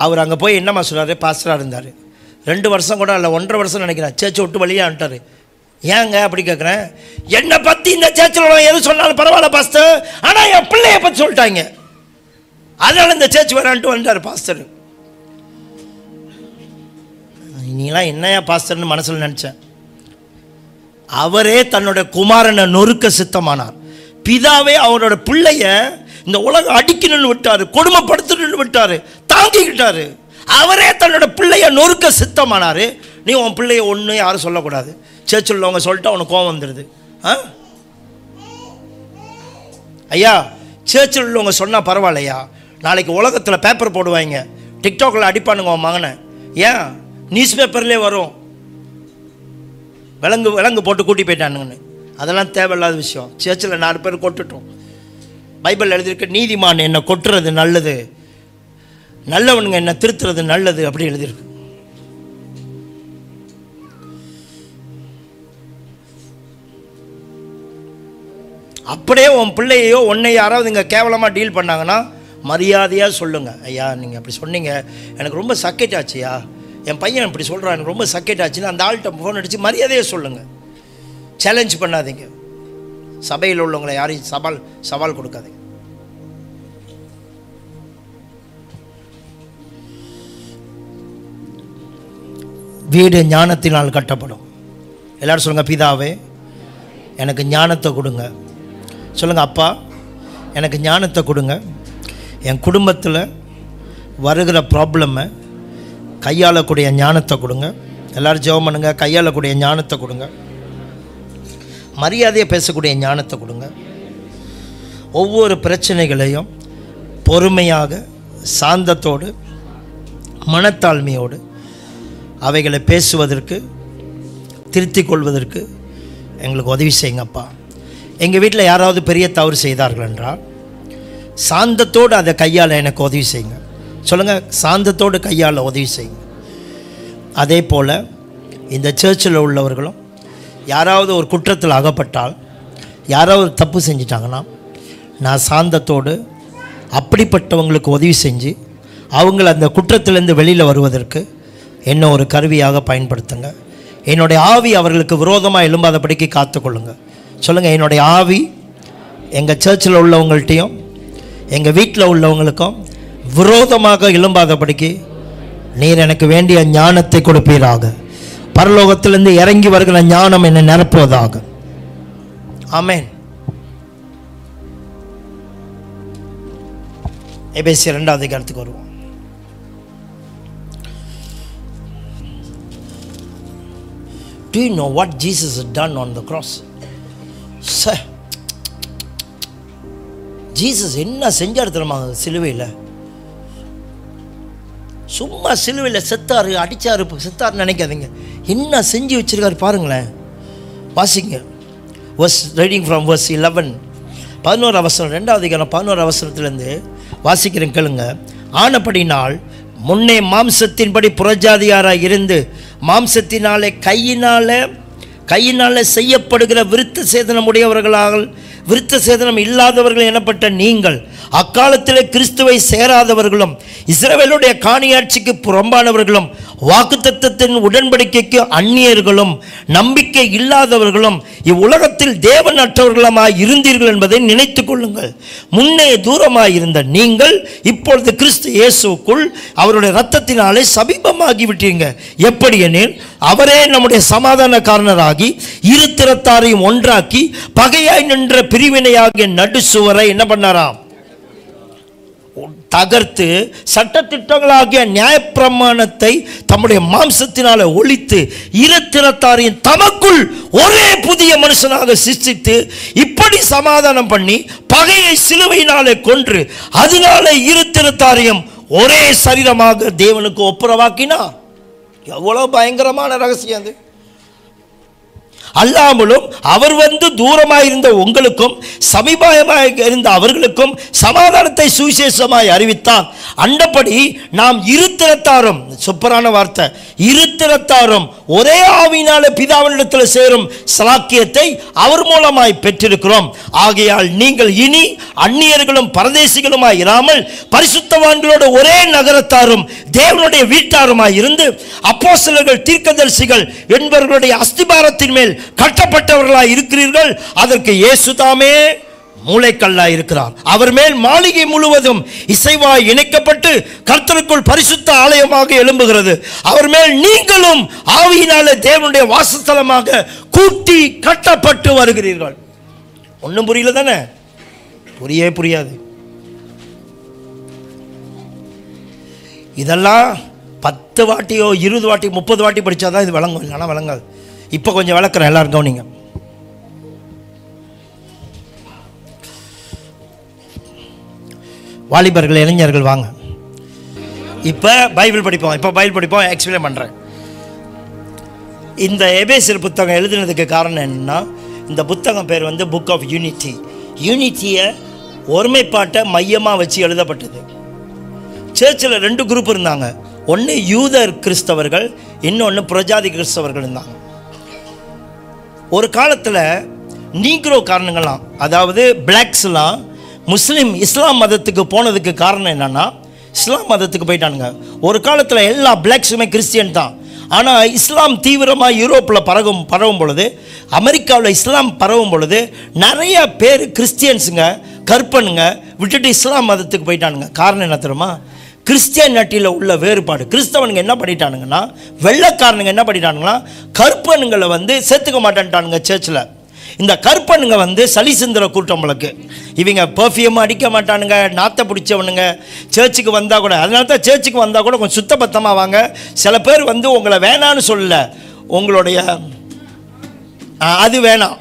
S1: அவர் அங்கே போய் என்னம்மா சொல்கிறாரு, பாஸ்டராக இருந்தார் 2 வருஷம் கூட இல்லை, 1.5 வருஷம் நினைக்கிறேன். சர்ச்சை விட்டு வழியாக வந்துட்டார். ஏங்க அப்படி கேட்குறேன், என்னை பற்றி இந்த சர்ச்சில் எது சொன்னாலும் பரவாயில்ல பாஸ்டர், ஆனால் என் பிள்ளைய பற்றி சொல்லிட்டாங்க, அதனால் இந்த சர்ச் வரான்ட்டு வந்தார் பாஸ்டர். நீலாம் என்னையா பாஸ்டர்னு மனசில் நினச்சேன். அவரே தன்னோட குமாரனை நொறுக்க சித்தமானார். பிதாவே அவரோட பிள்ளைய இந்த உலகம் அடிக்கணும்னு விட்டார், கொடுமைப்படுத்தணும்னு விட்டார், தாங்கிக்கிட்டாரு. அவரே தன்னோட பிள்ளைய நொறுக்க சித்தமானார். நீ உன் பிள்ளைய ஒன்று யாரும் சொல்லக்கூடாது, சேர்ச்சில் உள்ளவங்க சொல்லிட்டு அவனுக்கு கோவம் வந்துடுது. ஐயா சேர்ச்சில் உள்ளவங்க சொன்னால் பரவாயில்லையா, நாளைக்கு உலகத்தில் பேப்பர் போடுவாங்க, டிக்டாக்கில் அடிப்பானுங்க உன் மகனை. ஏன் நியூஸ் பேப்பர்லேயே வரும், விலங்கு போட்டு கூட்டி போயிட்டானுங்கன்னு. அதெல்லாம் தேவையில்லாத விஷயம். சேர்ச்சில் 4 பேர் கொட்டுட்டோம். பைபிள் எழுதியிருக்க, நீதிமான் என்னை கொட்டுறது நல்லது, நல்லவனுங்க என்ன திருத்துறது நல்லது அப்படி எழுதியிருக்கு. அப்படியே உன் பிள்ளையோ உன்னை யாராவது இங்கே கேவலமாக டீல் பண்ணாங்கன்னா மரியாதையாக சொல்லுங்கள், ஐயா நீங்கள் அப்படி சொன்னீங்க, எனக்கு ரொம்ப சக்கெட் ஆச்சுயா, என் பையன் இப்படி சொல்கிறான், எனக்கு ரொம்ப சக்கெட் ஆச்சுன்னு அந்த ஆள்கிட்ட ஃபோன் அடித்து மரியாதையாக சொல்லுங்கள். சேலஞ்ச் பண்ணாதீங்க. சபையில் உள்ளவங்களை யாரையும் சவால் கொடுக்காதீங்க. வீடு ஞானத்தினால் கட்டப்படும். எல்லாரும் சொல்லுங்கள், பிதாவே எனக்கு ஞானத்தை கொடுங்க. சொல்லுங்கள், அப்பா எனக்கு ஞானத்தை கொடுங்க. என் குடும்பத்தில் வருகிற ப்ராப்ளமை கையாளக்கூடிய ஞானத்தை கொடுங்க. எல்லோரும் ஜெபம் பண்ணுங்க. கையாளக்கூடிய ஞானத்தை கொடுங்க. மரியாதையை பேசக்கூடிய ஞானத்தை கொடுங்க. ஒவ்வொரு பிரச்சனைகளையும் பொறுமையாக, சாந்தத்தோடு, மனத்தாழ்மையோடு அவைகளை பேசுவதற்கு, திருத்திக் கொள்வதற்கு எங்களுக்கு உதவி செய்யுங்கப்பா. எங்கள் வீட்டில் யாராவது பெரிய தவறு செய்தார்கள் என்றால் சாந்தத்தோடு அதை கையாள எனக்கு உதவி செய்யுங்க. சொல்லுங்கள், சாந்தத்தோடு கையாள உதவி செய்யுங்க. அதே போல் இந்த சர்ச்சில் உள்ளவர்களும் யாராவது ஒரு குற்றத்தில் அகப்பட்டால், யாராவது தப்பு செஞ்சிட்டாங்கன்னா, நான் சாந்தத்தோடு அப்படிப்பட்டவங்களுக்கு உதவி செஞ்சு அவங்கள அந்த குற்றத்திலேருந்து வெளியில் வருவதற்கு என்ன ஒரு கருவியாக பயன்படுத்துங்க. என்னுடைய ஆவி அவர்களுக்கு விரோதமாக எழும்பாதபடிக்கு காத்துக்கொள்ளுங்க. சொல்லுங்கள், என்னுடைய ஆவி எங்கள் சர்ச்சில் உள்ளவங்கள்ட்டையும் எங்கள் வீட்டில் உள்ளவங்களுக்கும் விரோதமாக எழும்பாதபடிக்கு நீர் எனக்கு வேண்டிய ஞானத்தை கொடுப்பீராக. பரலோகத்திலிருந்து இறங்கி வருகிற ஞானம் என்னை நிரப்புவதாக. ஆமென். எபேசியர் 2வது அதிகாரத்துக்கு வருவோம். Do you know what Jesus has done on the cross? Sir, Jesus என்ன செஞ்சார் தெரியுமா சிலுவையில்? சும்மா சிலுவையில் செத்தாரு, அடிச்சாரு, செத்தாரு நினைக்காதீங்க. என்ன செஞ்சு வச்சிருக்காரு பாருங்களேன். வாசிங்க. ரீடிங் ஃப்ரம் verse 11, 11 வசனம், 2வது அதிகாரம் 11 வசனத்திலேருந்து வாசிக்கிறேன் கேளுங்க. ஆனபடினால் முன்னே மாம்சத்தின்படி புறஜாதியாராக இருந்து மாம்சத்தினாலே கையினாலே செய்யப்படுகிற விருத்த சேதனம் உடையவர்களாக விருத்த சேதனம் இல்லாதவர்கள் எனப்பட்ட நீங்கள் அக்காலத்திலே கிறிஸ்துவை சேராதவர்களும் இஸ்ரவேலுடைய காணியாட்சிக்கு புறம்பானவர்களும் வாக்குத்தத்தத்தின் உடன்படிக்கைக்கு அந்நியர்களும் நம்பிக்கை இல்லாதவர்களும் இவ்வுலகத்தில் தேவனற்றவர்களுமாய் இருந்தீர்கள் என்பதை நினைத்துக் கொள்ளுங்கள். முன்னே தூரமாயிருந்த நீங்கள் இப்பொழுது கிறிஸ்து இயேசுக்குள் அவருடைய இரத்தத்தினாலே சமீபமாகிவிட்டீங்க. எப்படி எனில் அவரே நம்முடைய சமாதானக்காரனராகி இரு திறத்தாரையும் ஒன்றாக்கி பகையாய் நின்ற பிரிவினையாகிய நடுசுவரை என்ன பண்ணாராம்? தகர்த்து சட்டத்திட்டங்களாகிய நியாயப்பிரமாணத்தை தம்முடைய மாம்சத்தினால ஒழித்து இரு திறத்தாரையும் தமக்குள் ஒரே புதிய மனுஷனாக சிருஷ்டித்து இப்படி சமாதானம் பண்ணி பகையை சிலுவையினாலே கொன்று அதனால இரு திறத்தாரையும் ஒரே சரீரமாக தேவனுக்கு ஒப்புரவாக்கினார். எவ்வளவு பயங்கரமான ரகசியம் அது! அல்லாமலும் அவர் வந்து தூரமாயிருந்த உங்களுக்கும் சமீபமாக இருந்த அவர்களுக்கும் சமாதானத்தை சுவிசேஷமாய் அறிவித்தார். அண்டபடி நாம் இருத்திரத்தாரும், சூப்பரான வார்த்தை, இருத்திரத்தாரும் ஒரே ஆவியினாலே பிதாவினிடத்தில் சேரும் சலாக்கியத்தை அவர் மூலமாய் பெற்றிருக்கிறோம். ஆகையால் நீங்கள் இனி அந்நியர்களும் பரதேசிகளுமாய் இராமல் பரிசுத்தவான்களோடு ஒரே நகரத்தாரும் தேவனுடைய வீட்டாருமாய் இருந்து அப்போஸ்தலர்கள் தீர்க்கதரிசிகள் என்பவர்களுடைய அஸ்திபாரத்தின் மேல் கட்டப்பட்டவர்களாய் இருக்கிறீர்கள். அதற்கு இயேசுதாமே மூளைக்கல்லாய் இருக்கிறார். அவர் மேல் மாளிகை முழுவதும் இசைவாய் இணைக்கப்பட்டு கர்த்தருக்குள் பரிசுத்த ஆலயமாக எழும்புகிறது. அவர் மேல் நீங்களும் ஆவியினாலே தேவனுடைய வாசஸ்தலமாக கூட்டி கட்டப்பட்டு வருகிறீர்கள். ஒன்றும் புரியல தானே? புரியாது. இதெல்லாம் 10 வாட்டியோ 20 வாட்டி 30 வாட்டி படித்தாதான் இது விளங்கும், இல்லைனா விளங்காது. இப்போ கொஞ்சம் விளக்குறேன், எல்லாரும் கவனிங்க. வாலிபர்கள், இளைஞர்கள் வாங்க, இப்போ பைபிள் படிப்போம். எக்ஸ்பிளைன் பண்ணுறேன். இந்த எபேசியர் புத்தகம் எழுதுனதுக்கு காரணம் என்னன்னா, இந்த புத்தகம் பேர் வந்து புக் ஆஃப் யூனிட்டி. யூனிட்டியை ஒருமைப்பாட்டை மையமாக வச்சு எழுதப்பட்டது. சர்ச்சில் 2 குரூப் இருந்தாங்க. ஒன்று யூதர் கிறிஸ்தவர்கள், இன்னொன்று புரஜாதி கிறிஸ்தவர்கள் இருந்தாங்க. ஒரு காலத்தில் நீக்ரோ காரணங்கள்லாம், அதாவது பிளாக்ஸ்லாம் இஸ்லாம் மதத்துக்கு போனதுக்கு காரணம் என்னென்னா, இஸ்லாம் மதத்துக்கு போயிட்டானுங்க. ஒரு காலத்தில் எல்லா பிளாக்ஸுமே கிறிஸ்டியன் தான். ஆனால் இஸ்லாம் தீவிரமாக யூரோப்பில் பரவும் பொழுது, அமெரிக்காவில் இஸ்லாம் பரவும் பொழுது நிறைய பேர் கிறிஸ்டியன்ஸுங்க, கற்பனுங்க விட்டுட்டு இஸ்லாம் மதத்துக்கு போயிட்டானுங்க. காரணம் என்ன தெரியுமா? கிறிஸ்டியானிட்டியில் உள்ள வேறுபாடு. கிறிஸ்தவனுங்க என்ன பண்ணிட்டானுங்கன்னா, வெள்ளைக்காரனுங்க என்ன பண்ணிட்டானுங்கன்னா, கற்பனுங்களை வந்து சேர்த்துக்க மாட்டேன்ட்டானுங்க சர்ச்சில். இந்த கற்பனுங்க வந்து சளி சிந்துற கூட்டங்களுக்கு, இவங்க பர்ஃப்யூம் அடிக்க மாட்டானுங்க, நாற்ற பிடிச்சவனுங்க. சர்ச்சுக்கு வந்தால் கூட, அதனால தான் சர்ச்சுக்கு வந்தால் கூட கொஞ்சம் சுத்தபத்தமாக வாங்க. சில பேர் வந்து உங்களை வேணான்னு சொல்லலை, உங்களுடைய அது வேணாம்.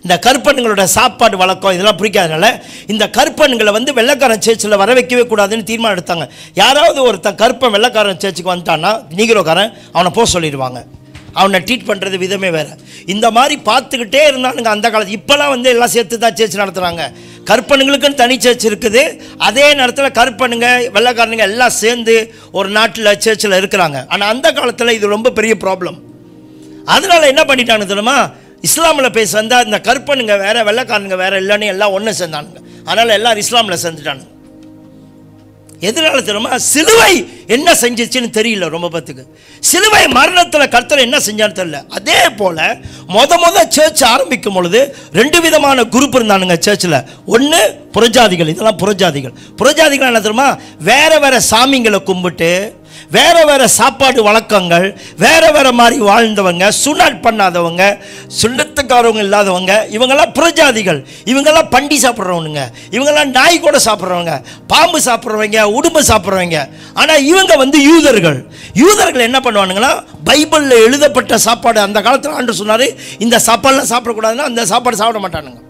S1: இந்த கற்பனுங்களோட சாப்பாடு வழக்கம் இதெல்லாம் பிடிக்காதனால இந்த கற்பனுங்களை வந்து வெள்ளைக்காரன் சர்ச்சில் வர வைக்கவே கூடாதுன்னு தீர்மானம் எடுத்தாங்க. யாராவது ஒருத்தன் கற்பன் வெள்ளைக்காரன் சர்ச்சுக்கு வந்துட்டான்னா, நீக்ரோக்காரன் அவனை போக சொல்லிடுவாங்க. அவனை ட்ரீட் பண்ணுறது விதமே வேறு. இந்த மாதிரி பார்த்துக்கிட்டே இருந்தானுங்க அந்த காலத்தில். இப்போலாம் வந்து எல்லாம் சேர்த்து தான் சர்ச் நடத்துகிறாங்க. கற்பனுங்களுக்குன்னு தனி சர்ச் இருக்குது. அதே நேரத்தில் கற்பனுங்க வெள்ளைக்காரனுங்க எல்லாம் சேர்ந்து ஒரு நாட்டில் சர்ச்சில் இருக்கிறாங்க. ஆனால் அந்த காலத்தில் இது ரொம்ப பெரிய ப்ராப்ளம். அதனால் என்ன பண்ணிட்டாங்க தெரியுமா, இஸ்லாமில் பேச வந்தால் இந்த கற்பனுங்க வேறு வெள்ளைக்காரனுங்க வேறு இல்லைன்னு எல்லாம் ஒன்று சேர்ந்தானுங்க. அதனால் எல்லோரும் இஸ்லாமில் சேர்ந்துட்டானுங்க. எதனால தெரியுமா? சிலுவை என்ன செஞ்சிச்சுன்னு தெரியல. ரொம்ப பத்துக்கு சிலுவை மரணத்தில் கர்த்தர் என்ன செஞ்சான்னு தெரியல. அதே போல் முத சர்ச் ஆரம்பிக்கும் பொழுது 2 விதமான குரூப் இருந்தானுங்க சர்ச்சில். ஒன்று புறஜாதிகள், இதெல்லாம் புறஜாதிகள் என்ன தெரியுமா, வேற சாமிங்களை கும்பிட்டு வேறு வேறு சாப்பாடு வழக்கங்கள், வேறு வேறு மாதிரி வாழ்ந்தவங்க, சுண்ணாட் பண்ணாதவங்க, சுண்ணத்துக்காரவங்க இல்லாதவங்க, இவங்கெல்லாம் புறஜாதிகள். இவங்கெல்லாம் பண்டி சாப்பிட்றவனுங்க, இவங்கெல்லாம் நாய் கூட சாப்பிட்றவங்க, பாம்பு சாப்பிட்றவங்க, உடும்பு சாப்பிட்றவங்க. ஆனால் இவங்க யூதர்கள். யூதர்கள் என்ன பண்ணுவானுங்கன்னா, பைபிளில் எழுதப்பட்ட சாப்பாடு அந்த காலத்தில் ஆண்டு சொன்னார், இந்த சாப்பாடுலாம் சாப்பிடக்கூடாதுன்னா அந்த சாப்பாடு சாப்பிட மாட்டானுங்க.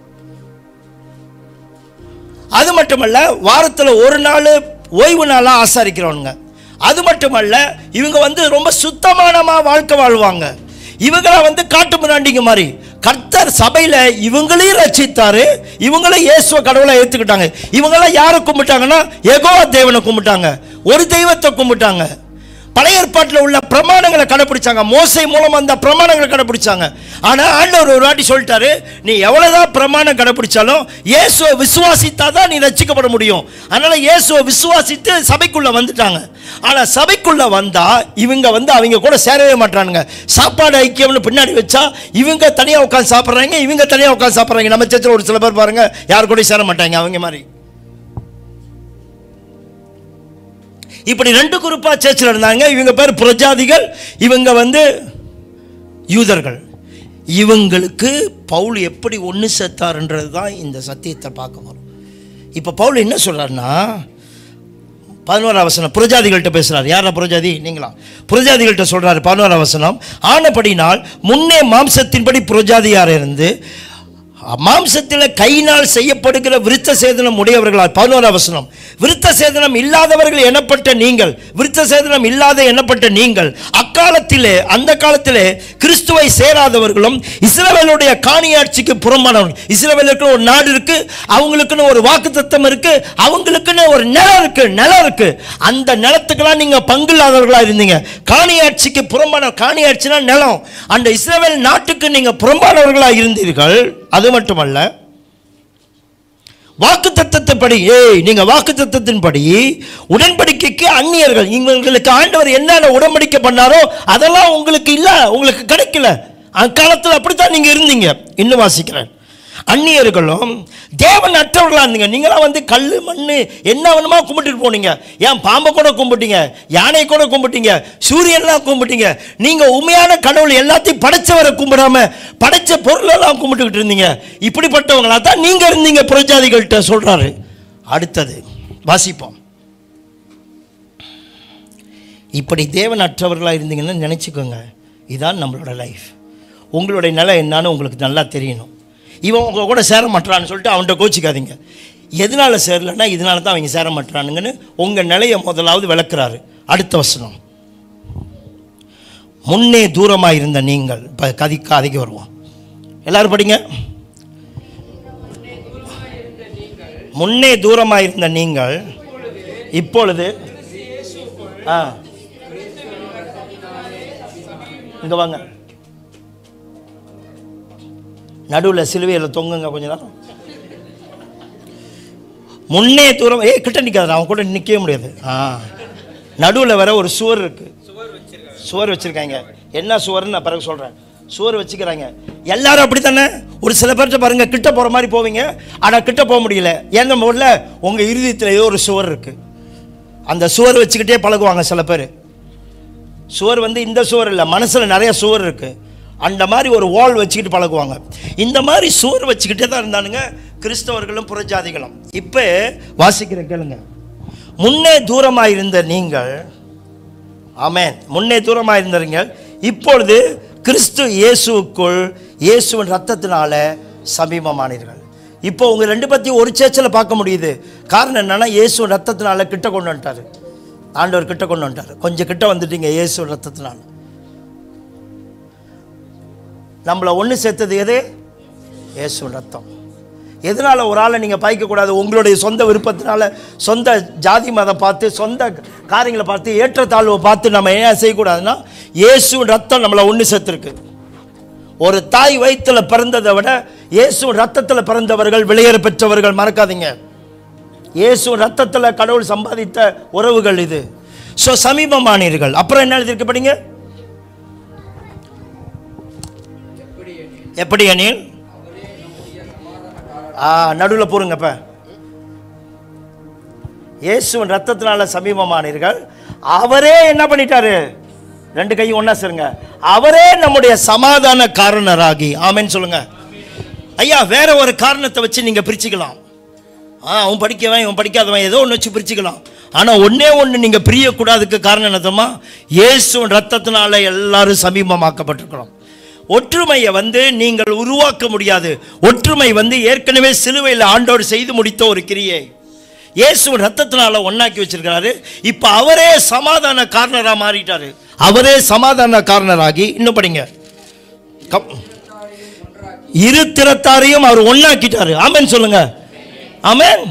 S1: அது மட்டுமல்ல, வாரத்தில் ஒரு நாள் ஓய்வு நாளாக ஆசாரிக்கிறவனுங்க. அது மட்டுமல்ல, இவங்க ரொம்ப சுத்தமான வாழ்க்கை வாழ்வாங்க. இவங்கள காட்டு மிராண்டிங்க மாதிரி. கர்த்தர் சபையில் இவங்களையும் ரட்சித்தாரு, இவங்களும் இயேசுவை கடவுளை ஏற்றுக்கிட்டாங்க. இவங்கெல்லாம் யாரை கும்பிட்டாங்கன்னா, யெகோவா தேவனை கும்பிட்டாங்க, ஒரு தெய்வத்தை கும்பிட்டாங்க. பழைய ஏற்பாட்டில் உள்ள பிரமாணங்களை கடைப்பிடிச்சாங்க, மோசே மூலம் அந்த பிரமாணங்களை கடைப்பிடிச்சாங்க. ஆனால் ஆண்டவர் ஒரு வாட்டி சொல்லிட்டாரு, நீ எவ்வளோதான் பிரமாணம் கடைப்பிடிச்சாலும் இயேசுவை விசுவாசித்தாதான் நீ ரட்சிக்கப்பட முடியும். அதனால இயேசுவை விசுவாசித்து சபைக்குள்ள வந்துட்டாங்க. ஆனால் சபைக்குள்ள வந்தா இவங்க அவங்க கூட சேரவே மாட்டானுங்க. சாப்பாடு ஐக்கியம்னு பின்னாடி வச்சா இவங்க தனியாக உட்காந்து சாப்பிட்றாங்க, இவங்க தனியாக உட்காந்து சாப்பிட்றாங்க. நம்ம சர்ச்சில் ஒரு சில பேர் பாருங்க, யாரு கூட சேர மாட்டாங்க அவங்க மாதிரி. இப்படி ரெண்டு குரூப்பா சர்ச்சில் இருந்தாங்க. இவங்க பேர் புறஜாதிகள், இவங்க யூதர்கள். இவங்களுக்கு பவுல் எப்படி ஒன்று சேர்த்தாருன்றது தான் இந்த சத்தியத்தை பார்க்க வரும். இப்போ பவுல் என்ன சொல்றாருன்னா, 11ஆம் வசனம் புறஜாதிகள்கிட்ட பேசுறாரு. யாரா புறஜாதி? நீங்களா? புறஜாதிகள்கிட்ட சொல்றாரு 11ஆம் வசனம், ஆனபடினால் முன்னே மாம்சத்தின்படி புறஜாதியார் இருந்து மாம்சத்தில் கையினால் செய்யப்படுகிற விருத்த சேதனம் உடையவர்களால். 11ஆம் வசனம், விருத்த சேதனம் இல்லாதவர்கள் எனப்பட்ட நீங்கள், விருத்த சேதனம் இல்லாத எனப்பட்ட நீங்கள் அக்காலத்திலே, அந்த காலத்திலே கிறிஸ்துவை சேராதவர்களும் இஸ்ரவேலுடைய காணியாட்சிக்கு புறம்பானவர்கள். இஸ்ரவேலுக்கு ஒரு நாடு இருக்கு, அவங்களுக்குன்னு ஒரு வாக்குத்தத்தம் இருக்கு, அவங்களுக்குன்னு ஒரு நிலம் இருக்கு. அந்த நிலத்துக்கெல்லாம் நீங்க பங்கு இல்லாதவர்களா இருந்தீங்க. காணியாட்சிக்கு புறம்பான, காணியாட்சினா நிலம், அந்த இஸ்ரவேல் நாட்டுக்கு நீங்க புறம்பானவர்களா இருந்தீர்கள். அது மட்டுமல்ல, வாக்குத்தத்தத்தின்படி, நீங்க வாக்குத்தத்தத்தின்படி உடன்படிக்கைக்கு அந்நியர்கள். இவங்களுக்கு ஆண்டவர் என்னென்ன உடன்படிக்கை பண்ணாரோ அதெல்லாம் உங்களுக்கு இல்ல, உங்களுக்கு கிடைக்கல. அக்காலத்தில் அப்படித்தான் நீங்க இருந்தீங்க. இன்னும் வாசிக்கிறேன், அந்நியர்களும் தேவன் அற்றவர்களா இருந்தீங்க. நீங்களாம் கல் மண்ணு என்ன வேணுமா கும்பிட்டுட்டு போனீங்க. ஏன் பாம்பை கூட கும்பிட்டீங்க, யானை கூட கும்பிட்டீங்க, சூரியன்லாம் கும்பிட்டீங்க. நீங்க உண்மையான கடவுள் எல்லாத்தையும் படைச்சவரை கும்பிடாம படைச்ச பொருளெல்லாம் கும்பிட்டுக்கிட்டு இருந்தீங்க. இப்படிப்பட்டவங்களா தான் நீங்க இருந்தீங்க புறஜாதிகள்கிட்ட சொல்றாரு. அடுத்தது வாசிப்போம். இப்படி தேவன் அற்றவர்களா இருந்தீங்கன்னு நினைச்சுக்கோங்க. இதான் நம்மளோட லைஃப். உங்களுடைய நிலை என்னன்னு உங்களுக்கு நல்லா தெரியணும். இவன் உங்க கூட சேர மாட்டான்னு சொல்லிட்டு அவன்கிட்ட கோச்சிக்காதீங்க. எதனால சேரலைன்னா இதனால தான் அவங்க சேர மாட்டானுங்கன்னு உங்கள் நிலையை முதலாவது விளக்குறாரு. அடுத்த வசனம், முன்னே தூரமாக இருந்த நீங்கள். இப்போ கதைக்கு வருவோம், எல்லாரும் படிங்க. முன்னே தூரமாக இருந்த நீங்கள் இப்பொழுது இங்கே வாங்க, நடுவில் சிலுவையில் தொங்குங்க கொஞ்ச நேரம். முன்னே தூரம், கிட்ட நிற்காது, அவன் கூட நிற்கவே முடியாது. நடுவில் வேற ஒரு சுவர் இருக்கு, சுவர் வச்சிருக்காங்க. என்ன சுவர்னு நான் பிறகு சொல்கிறேன். சுவர் வச்சுக்கிறாங்க. எல்லாரும் அப்படி தானே? ஒரு சில பேர்கிட்ட பாருங்க, கிட்ட போகிற மாதிரி போவீங்க, ஆனால் கிட்ட போக முடியல. ஏன்னா முதல்ல உங்கள் இருதயத்தில் ஏதோ ஒரு சுவர் இருக்கு. அந்த சுவர் வச்சுக்கிட்டே பழகுவாங்க சில பேர். சுவர் இந்த சுவர் இல்லை, மனசில் நிறைய சுவர் இருக்கு. அந்த மாதிரி ஒரு வால் வச்சுக்கிட்டு பழகுவாங்க. இந்த மாதிரி சுவர் வச்சுக்கிட்டே தான் இருந்தானுங்க கிறிஸ்தவர்களும் புறஜாதிகளும். இப்போ வாசிக்கிற கேளுங்க. முன்னே தூரமாக இருந்த நீங்கள், ஆமென், முன்னே தூரமாக இருந்தீங்க, இப்பொழுது கிறிஸ்து இயேசுக்குள் இயேசுவின் ரத்தத்தினால சமீபமானீர்கள். இப்போ உங்கள் ரெண்டு பற்றியும் ஒரு சேர்ச்சில் பார்க்க முடியுது. காரணம் என்னன்னா, இயேசுவின் ரத்தத்தினால கிட்ட கொண்டு வந்துட்டார். ஆண்டவர் கிட்ட கொண்டு வந்துட்டார். கொஞ்சம் கிட்ட வந்துட்டீங்க இயேசுவின் ரத்தத்தினால. நம்மளை ஒன்று சேர்த்தது எது? இயேசுவின் ரத்தம். எதனால் ஒரு ஆளை நீங்கள் பாய்க்கக்கூடாது? உங்களுடைய சொந்த விருப்பத்தினால, சொந்த ஜாதி மதம் பார்த்து, சொந்த காரியங்களை பார்த்து, ஏற்றத்தாழ்வை பார்த்து நம்ம ஏன் செய்யக்கூடாதுன்னா, இயேசுவின் ரத்தம் நம்மளை ஒன்று சேர்த்துருக்கு. ஒரு தாய் வயிற்றில் பிறந்ததை விட இயேசுவின் ரத்தத்தில் பிறந்தவர்கள் விலையேற பெற்றவர்கள். மறக்காதீங்க, இயேசுவின் ரத்தத்தில் கடவுள் சம்பாதித்த உறவுகள் இது. ஸோ சமீபமானீர்கள். அப்புறம் என்ன எழுதியிருக்கு படிங்க. எப்படி எனில், நடுவில் போருங்க. இப்போ இயேசுவின் ரத்தத்தினால சமீபமானீர்கள், அவரே என்ன பண்ணிட்டாரு? ரெண்டு கையும் ஒன்னா சேருங்க. அவரே நம்முடைய சமாதான காரணராகி. ஆமென் சொல்லுங்க ஐயா. வேற ஒரு காரணத்தை வச்சு நீங்க பிரிச்சுக்கலாம். அவன் படிக்கவன் இவன் படிக்காதவன் ஏதோ ஒன்று வச்சு பிரிச்சுக்கலாம். ஆனால் ஒன்னே ஒன்று நீங்கள் பிரியக்கூடாதுக்கு காரணம் என்னதுமா? இயேசு ரத்தத்தினால எல்லாரும் சமீபமாக்கப்பட்டிருக்கிறோம். ஒற்றுமையை நீங்கள் உருவாக்க முடியாது. ஒற்றுமை ஏற்கனவே சிலுவையில் ஆண்டவர் செய்து முடித்த ஒரு கிரியை. இயேசு ரத்தத்தினால ஒன்னாக்கி வச்சிருக்கிறாரு. இப்போ அவரே சமாதான காரணராக மாறிட்டாரு. அவரே சமாதான காரணராகி இன்னும் படிங்க. இரு திறத்தாரையும் அவர் ஒன்னாக்கிட்டாரு. ஆமென் சொல்லுங்க. ஆமென்.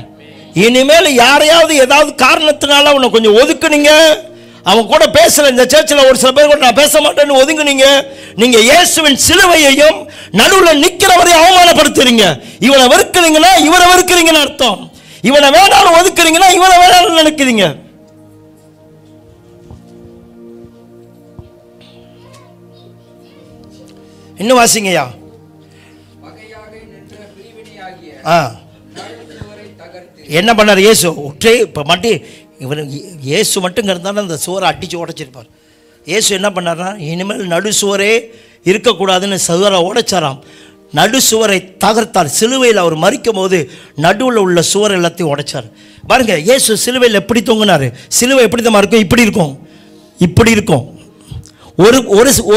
S1: இனிமேல் யாரையாவது ஏதாவது காரணத்தினால அவனை கொஞ்சம் ஒதுக்குனீங்க, அவன் கூட பேசல, இந்த சர்ச்சில் ஒரு சில பேர் கூட நான் பேச மாட்டேன்னு ஒதுங்குனீங்க, நீங்க இயேசுவின் சிலுவையையும் நடுவில் நிற்கிறவரை அவமானப்படுத்துறீங்க. இவனை வெறுக்கிறீங்கன்னா இவரை வெறுக்கிறீங்கன்னு அர்த்தம். இவனை வேணாலும் ஒதுக்குறீங்கன்னா இவனை வேணாலும் நினைக்கிறீங்க. இன்னும் வாசிங்கய்யா. என்ன பண்ணார் இயேசு? இப்போ மட்டும் இவர் இயேசு மட்டும் இருந்தாலும் அந்த சுவரை அடித்து உடைச்சிருப்பார். இயேசு என்ன பண்ணார்னா, இனிமேல் நடு சுவரே இருக்கக்கூடாதுன்னு சுவரை உடைச்சாராம். நடு சுவரை தகர்த்தார். சிலுவையில் அவர் மரிக்கும் போது நடுவில் உள்ள சுவர் எல்லாத்தையும் உடைச்சார். பாருங்க, இயேசு சிலுவையில் எப்படி தொங்கினார்? சிலுவை எப்படி தான் இருக்கும்? இப்படி இருக்கும், இப்படி இருக்கும். ஒரு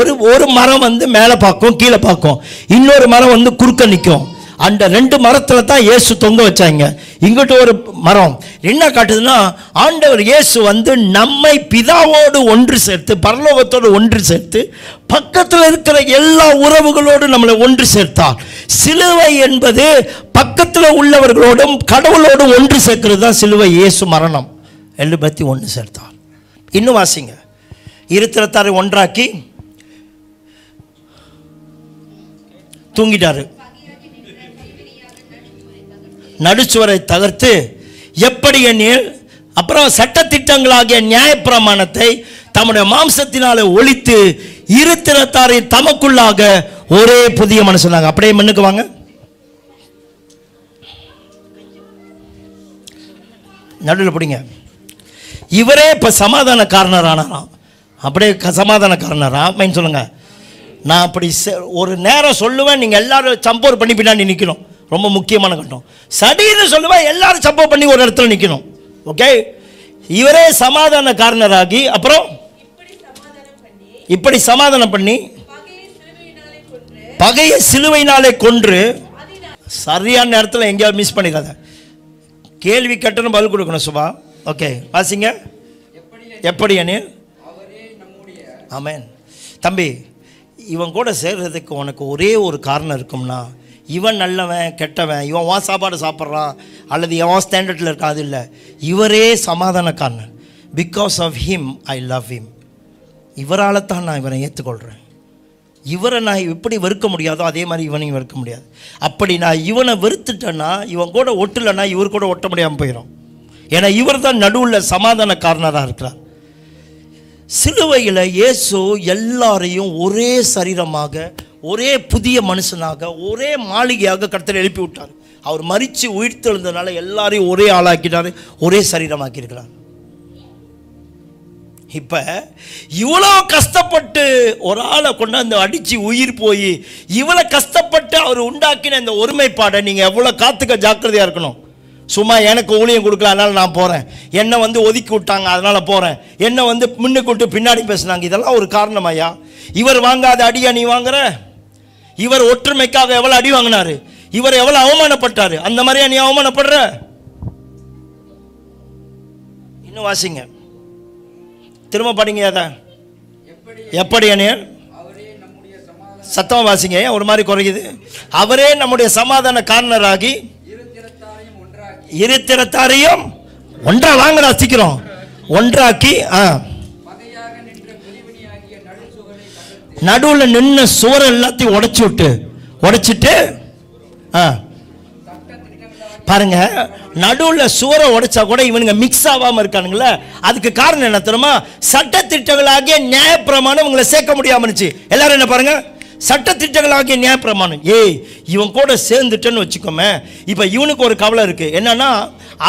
S1: ஒரு ஒரு மரம் மேலே பார்க்கும், கீழே பார்க்கும். இன்னொரு மரம் குறுக்க நிற்கும். அந்த ரெண்டு மரத்தில் தான் இயேசு தொங்க வச்சாங்க. இங்கிட்ட ஒரு மரம் என்ன காட்டுதுன்னா, ஆண்டவர் இயேசு நம்மை பிதாவோடு ஒன்று சேர்த்து, பரலோகத்தோடு ஒன்று சேர்த்து, பக்கத்தில் இருக்கிற எல்லா உறவுகளோடு நம்மளை ஒன்று சேர்த்தார். சிலுவை என்பது பக்கத்தில் உள்ளவர்களோடும் கடவுளோடும் ஒன்று சேர்க்கிறது தான் சிலுவை. இயேசு மரணம் எல்லாத்தையும் ஒன்று சேர்த்தார். இன்னும் வாசிங்க. இருத்திரத்தாரை ஒன்றாக்கி தூங்கிட்டாரு. நடுச்சுவரை தகர்த்து எப்படி எண்ணில் அப்புறம் சட்டத்திட்டங்களாகிய நியாயப்பிரமாணத்தை தம்முடைய மாம்சத்தினால ஒழித்து இருத்திரத்தாரை தமக்குள்ளாக ஒரே புதிய மனுஷனாங்க. அப்படியே மண்ணுக்கு வாங்க. நடுவில் பிடிங்க. இவரே இப்ப சமாதான காரணரானாராம். அப்படியே சமாதான காரணரா மைன் சொல்லுங்க. நான் அப்படி ஒரு நேரம் சொல்லுவேன், நீங்க எல்லாரும் சம்போர் பண்ணி பின்னாடி நிற்கணும். ரொம்ப முக்கியமான கட்டம். சடின்னு சொல்லுவேன், எல்லாரும் சம்பவம் பண்ணி ஒரு இடத்துல நிற்கணும். ஓகே. இவரே சமாதான காரணராகி அப்புறம் இப்படி சமாதானம் பண்ணி பகையை சிலுவையினாலே கொன்று. சரியான நேரத்தில் எங்கேயாவது மிஸ் பண்ணிடாத. கேள்வி கட்டணும், பதில் கொடுக்கணும். சுபா ஓகே வாசிங்க. எப்படி அணி? ஆமென். தம்பி, இவன் கூட சேர்றதுக்கு உனக்கு ஒரே ஒரு காரணம் இருக்கும்னா, இவன் நல்லவன் கெட்டவன், இவன் வா சாப்பாடு சாப்பிட்றான் அல்லது எவன் ஸ்டாண்டர்டில் இருக்கான், அது இல்லை. இவரே சமாதான காரணம். Because of him I love him. இவரால் தான் நான் இவனை ஏற்றுக்கொள்கிறேன். இவரை நான் எப்படி வெறுக்க முடியாதோ அதே மாதிரி இவனையும் வெறுக்க முடியாது. அப்படி நான் இவனை வெறுத்துட்டேன்னா, இவன் கூட ஒட்டலைன்னா இவர் கூட ஒட்ட முடியாமல் போயிடும். ஏன்னா இவர் தான் நடுவில் சமாதான காரணராக இருக்கிறார். சிலுவையில் இயேசு எல்லாரையும் ஒரே சரீரமாக, ஒரே புதிய மனுஷனாக, ஒரே மாளிகையாக கர்த்தர் எழுப்பி விட்டார். அவர் மரித்து உயிர்த்தெழுந்ததுனால எல்லாரையும் ஒரே ஆளாக்கிட்டார், ஒரே சரீரமாக்கியிருக்கிறார். இப்போ இவ்வளோ கஷ்டப்பட்டு ஒரு ஆளை கொண்டாந்து அடித்து உயிர் போய் இவ்வளோ கஷ்டப்பட்டு அவர் உண்டாக்கின இந்த ஒருமைப்பாடை நீங்கள் எவ்வளோ காத்துக்க ஜாக்கிரதையாக இருக்கணும். சும்மா எனக்கு ஊழியம் கொடுக்கல அதனால் நான் போகிறேன், என்னை ஒதுக்கி விட்டாங்க அதனால் போகிறேன், என்னை முன்னுக்கு விட்டு பின்னாடி பேசுனாங்க, இதெல்லாம் ஒரு காரணமாயா? இவர் வாங்காத அடியா நீ வாங்குற? இவர் ஒற்றுமைக்காக எவ்வளோ அடி வாங்கினாரு, இவர் எவ்வளோ அவமானப்பட்டாரு, அந்த மாதிரியா நீ அவமானப்படுற? இன்னும் வாசிங்க, திரும்ப படிங்க. அதான் எப்படி அணியர் சத்தம் வாசிங்க, ஒரு மாதிரி குறையுது. அவரே நம்முடைய சமாதான காரணராகி இருத்திரத்தாரையும் ஒன்றா வாங்கடா சீக்கிரம் ஒன்றாக்கி நடுவில் நின்று சுவர் எல்லாத்தையும் உடைச்சிட்டு பாருங்க, நடுவில் சுவரை உடைச்சா கூட இவனுங்க மிக்ஸ் ஆகாம இருக்கானுங்களே, அதுக்கு காரணம் என்ன தெரியுமா? சட்ட திட்டங்களாகிய நியாயப்பிரமாணம் இவங்களை சேர்க்க முடியாம இருந்துச்சு. எல்லாரும் என்ன பாருங்க, சட்டத்திட்டங்களாகிய நியாயப்பிரமாணம். இவன் கூட சேர்ந்துட்டேன்னு வச்சுக்கோமே, இப்போ இவனுக்கு ஒரு கவலை இருக்கு. என்னன்னா,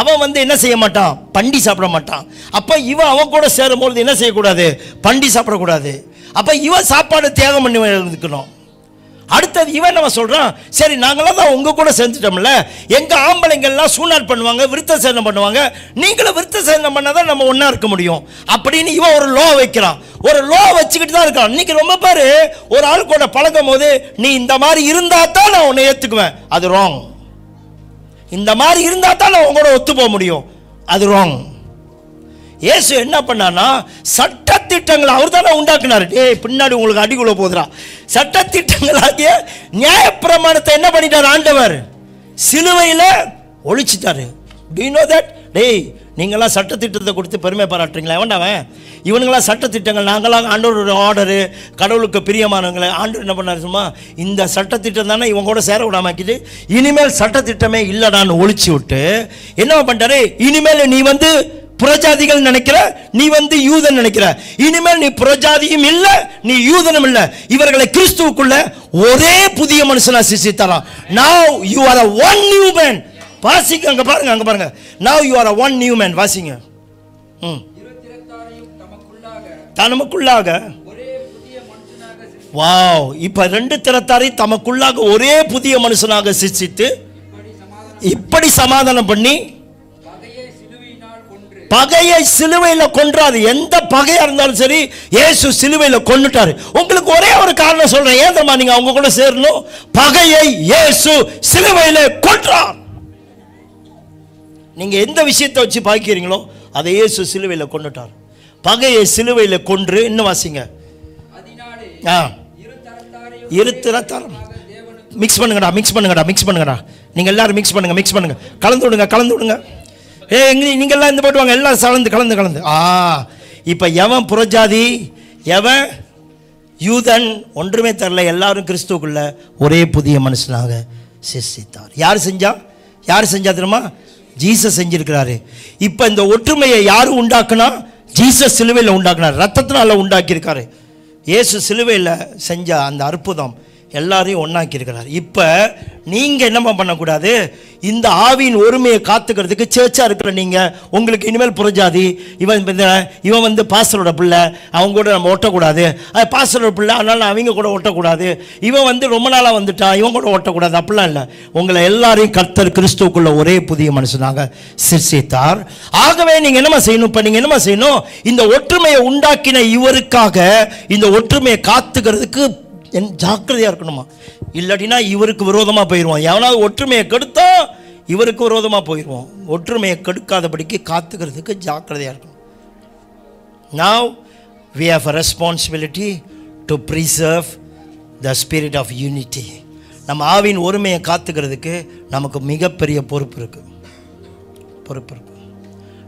S1: அவன் என்ன செய்ய மாட்டான், பண்டி சாப்பிட மாட்டான். அப்போ அவன் கூட சேரும்போது என்ன செய்யக்கூடாது, பண்டி சாப்பிடக்கூடாது. அப்போ இவன் சாப்பாடு தியாகம் பண்ணி இருக்கணும். அடுத்தது இவன் நம்ம சொல்றான், சரி நாங்களாம் தான் உங்க கூட சேர்ந்துட்டோம்ல, எங்க ஆம்பளைங்கள்லாம் சூனாட் பண்ணுவாங்க, விருத்த சேதனம் பண்ணுவாங்க, நீங்களும் விருத்த சேதனம் பண்ணாதான் நம்ம ஒன்னா இருக்க முடியும் அப்படின்னு இவன் ஒரு லோ வைக்கிறான். ஒரு லோ வச்சுக்கிட்டு தான் இருக்கான். இன்னைக்கு ரொம்ப பேர் ஒரு ஆள் கூட பழகும் போது, நீ இந்த மாதிரி இருந்தா தான் நான் உன்னை ஏத்துக்குவேன், அது ராங். இந்த மாதிரி இருந்தா தான் நான் உங்களோட ஒத்து போக முடியும், அது ராங். இயேசு என்ன பண்ணானா, சட்டத்திட்டங்களை அவர் தானே உண்டாக்குனார். பின்னாடி உங்களுக்கு அடிக்குள்ள போதுரா. சட்டத்திட்டங்களாகிய நியாயப்பிரமாணத்தை என்ன பண்ணிட்டார் ஆண்டவர், சிலுவையில் ஒழிச்சிட்டாரு. Do you know that? நீங்களாம் சட்டத்திட்டத்தை கொடுத்து பெருமை பாராட்டுறீங்களா? வேண்டாவன் இவனுங்களாம் சட்டத்திட்டங்கள், நாங்களாம் ஆண்டவரோட ஆர்டரு, கடவுளுக்கு பிரியமானவங்களை ஆண்டவர் என்ன பண்ணார், சும்மா இந்த சட்டத்திட்டம் தானே இவங்க கூட சேர விடாமக்கிட்டு இனிமேல் சட்டத்திட்டமே இல்லைடான்னு ஒழிச்சு விட்டு என்ன பண்ணிட்டாரு, இனிமேல் நீ புறஜாதிகள் நினைக்கிற, நீ யூதன் நினைக்கிற, இனிமேல் நீ புறஜாதியும் இல்ல, நீ யூதனும் இல்ல, இவர்களை கிறிஸ்துவுக்குள்ள ஒரே புதிய மனுஷனா சிருஷ்டித்தாராம். Now you are a one new man. வாசிங்க, அங்க பாருங்க, அங்க பாருங்க. Now you are a one new man. வாசிங்க. தமக்குள்ளாக வாவ். இப்ப ரெண்டு திறத்தாரை தமக்குள்ளாக ஒரே புதிய மனுஷனாக சிருஷ்டித்து இப்படி சமாதானம் பண்ணி பகையை சிலுவையில் கொன்றாது. எந்த பகையா இருந்தாலும் சரி, இயேசு சிலுவையில் கொன்னுட்டாரு. உங்களுக்கு ஒரே ஒரு காரணம் சொல்றேன், ஏன் தெரியுமா நீங்க அவங்க கூட சேரணும், பகையை இயேசு சிலுவையில் கொன்றார். நீங்க எந்த விஷயத்தை வச்சு பாக்கிறீங்களோ அதை இயேசு சிலுவையில் கொன்னுட்டார். பகையை சிலுவையில் கொன்று, இன்னும் வாசிங்க, மிக்ஸ் பண்ணுங்கடா, மிக்ஸ் பண்ணுங்கடா, மிக்ஸ் பண்ணுங்கடா, நீங்க எல்லாரும் மிக்ஸ் பண்ணுங்க, மிக்ஸ் பண்ணுங்க, கலந்து விடுங்க, கலந்து விடுங்க. நீங்கள்லாம் இந்த போட்டுவாங்க, எல்லாம் கலந்து கலந்து. இப்போ எவன் புறஜாதி, எவன் யூதன், ஒன்றுமே தரல, எல்லாரும் கிறிஸ்துவுக்குள்ள ஒரே புதிய மனுஷனாக சிருஷ்டித்தார். யார் செஞ்சா, யார் செஞ்சா தெரியுமா, ஜீசஸ் செஞ்சிருக்கிறாரு. இப்போ இந்த ஒற்றுமையை யாரும் உண்டாக்குனா, ஜீசஸ் சிலுவையில் உண்டாக்குனார், ரத்தத்தினால உண்டாக்கியிருக்காரு. இயேசு சிலுவையில் செஞ்ச அந்த அற்புதம் எல்லாரையும் ஒன்னாக்கி இருக்கிறார். இப்போ நீங்கள் என்னமா பண்ணக்கூடாது, இந்த ஆவியின் ஒருமையை காத்துக்கிறதுக்கு சேர்ச்சா இருக்கிற நீங்கள், உங்களுக்கு இனிமேல் புறஜாதி, இவன் பாஸ்டரோட பிள்ளை, அவங்க கூட நம்ம ஒட்டக்கூடாது, பாஸ்டரோட பிள்ளை அதனால அவங்க கூட ஒட்டக்கூடாது, இவன் ரொம்ப நாளாக வந்துட்டான் இவன் கூட ஒட்டக்கூடாது, அப்படிலாம் இல்லை. உங்களை எல்லாரையும் கர்த்தர் கிறிஸ்துவுக்குள்ள ஒரே புதிய மனுஷனாக சிருஷ்டித்தார். ஆகவே நீங்கள் என்னமா செய்யணும், இப்போ நீங்கள் என்னமா செய்யணும், இந்த ஒற்றுமையை உண்டாக்கின இவருக்காக இந்த ஒற்றுமையை காத்துக்கிறதுக்கு ஜாக்கிரதையா இருக்கணுமா, இல்லாட்டினா இவருக்கு விரோதமாக போயிடுவோம். எவனாவது ஒற்றுமையை கெடுத்தா இவருக்கு விரோதமாக போயிடுவோம். ஒற்றுமையை கெடுக்காதபடிக்கு காத்துக்கிறதுக்கு ஜாக்கிரதையா இருக்கணும். Now we have a responsibility to preserve the spirit of unity. நம்ம ஆவின் ஒருமையை காத்துக்கிறதுக்கு நமக்கு மிகப்பெரிய பொறுப்பு இருக்கு.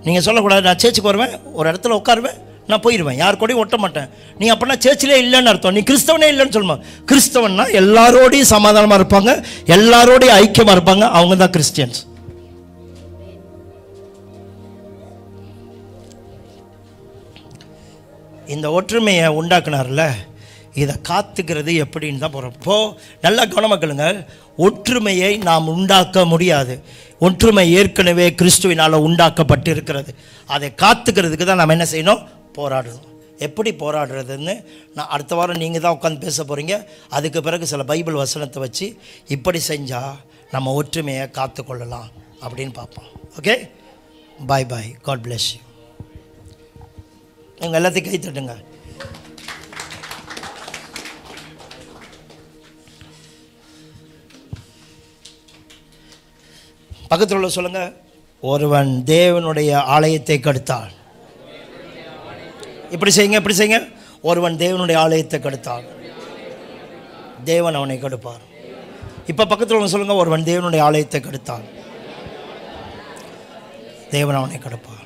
S1: நீங்கள் சொல்லக்கூடாது, நான் சேர்ச்சுக்கு வருவேன், ஒரு இடத்துல உட்காருவேன், நான் போயிடுவேன், யார் கூடயும் ஒட்ட மாட்டேன். நீ அப்படின்னா சேர்ச்சிலே இல்லைன்னு அர்த்தம், நீ கிறிஸ்தவனே இல்லைன்னு சொல்லுமா. கிறிஸ்தவன்னா எல்லாரோடையும் சமாதானமாக இருப்பாங்க, எல்லாரோடையும் ஐக்கியமாக இருப்பாங்க, அவங்க தான் கிறிஸ்டியன்ஸ். இந்த ஒற்றுமையை உண்டாக்குனார்ல, இதை காத்துக்கிறது எப்படின்னு தான் போகிறோம். இப்போது நல்லா கவனமாக்களுங்கள், ஒற்றுமையை நாம் உண்டாக்க முடியாது. ஒற்றுமை ஏற்கனவே கிறிஸ்துவினால் உண்டாக்கப்பட்டு இருக்கிறது. அதை காத்துக்கிறதுக்கு தான் நம்ம என்ன செய்யணும், போராடணும். எப்படி போராடுறதுன்னு நான் அடுத்த வாரம் நீங்கள் தான் உட்காந்து பேச போகிறீங்க. அதுக்கு பிறகு சில பைபிள் வசனத்தை வச்சு இப்படி செஞ்சால் நம்ம ஒற்றுமையை காத்துக்கொள்ளலாம் அப்படின்னு பார்ப்போம். Okay, bye bye, God bless you. எங்கள் எல்லாத்தையும் கை தட்டுங்க. பக்கத்தில் உள்ள சொல்லுங்க, ஒருவன் தேவனுடைய ஆலயத்தை கெடுத்தான். இப்படி செய்யுங்க, இப்படி செய்யுங்க. ஒருவன் தேவனுடைய ஆலயத்தை கெடுத்தான், தேவன் அவனை கெடுப்பார். இப்போ பக்கத்தில் உள்ள சொல்லுங்க, ஒருவன் தேவனுடைய ஆலயத்தை கெடுத்தான், தேவன் அவனை கெடுப்பார்.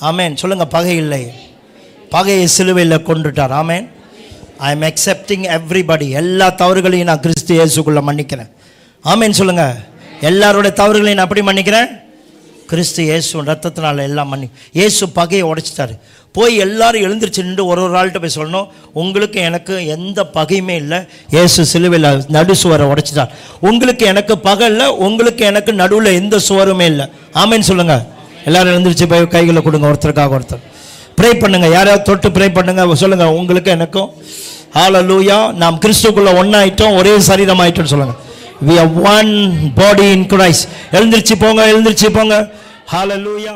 S1: ஆமேன் சொல்லுங்க. பகை இல்லை, பகையை சிலுவையில் கொண்டுட்டார். ஆமேன். I am accepting everybody. எல்லா தவறுகளையும் நான் கிறிஸ்து இயேசுக்குள்ள மன்னிக்கிறேன். ஆமேன் சொல்லுங்க. எல்லாருடைய தவறுகளையும் நான் அப்படி மன்னிக்கிறேன், கிறிஸ்து இயேசு ரத்தத்தினால எல்லாம் மன்னி. இயேசு பகையை உடைச்சிட்டாரு. போய் எல்லாரும் எழுந்திரிச்சு நின்று ஒரு ஆள்கிட்ட போய் சொல்லணும், உங்களுக்கு எனக்கு எந்த பகையுமே இல்லை, இயேசு சிலுவையில் நடு சுவரை உடைச்சிட்டார். உங்களுக்கு எனக்கு பகை இல்லை, உங்களுக்கு எனக்கு நடுவில் எந்த சுவருமே இல்லை. ஆமேன்னு சொல்லுங்க. எல்லாரும் எழுந்திரிச்சு போய் கைகளை கொடுங்க, ஒருத்தருக்காக ஒருத்தர் ப்ரே பண்ணுங்க. யாராவது தொட்டு ப்ரே பண்ணுங்க, சொல்லுங்க உங்களுக்கு எனக்கும் ஹல்லேலூயா நாம் கிறிஸ்துக்குள்ள ஒன்னாயிட்டோம், ஒரே சரீரம் ஆயிட்டோம்னு சொல்லுங்க. We are one body in Christ. எழுந்திரிச்சு போங்க, எழுந்திரிச்சு போங்க. ஹல்லேலூயா.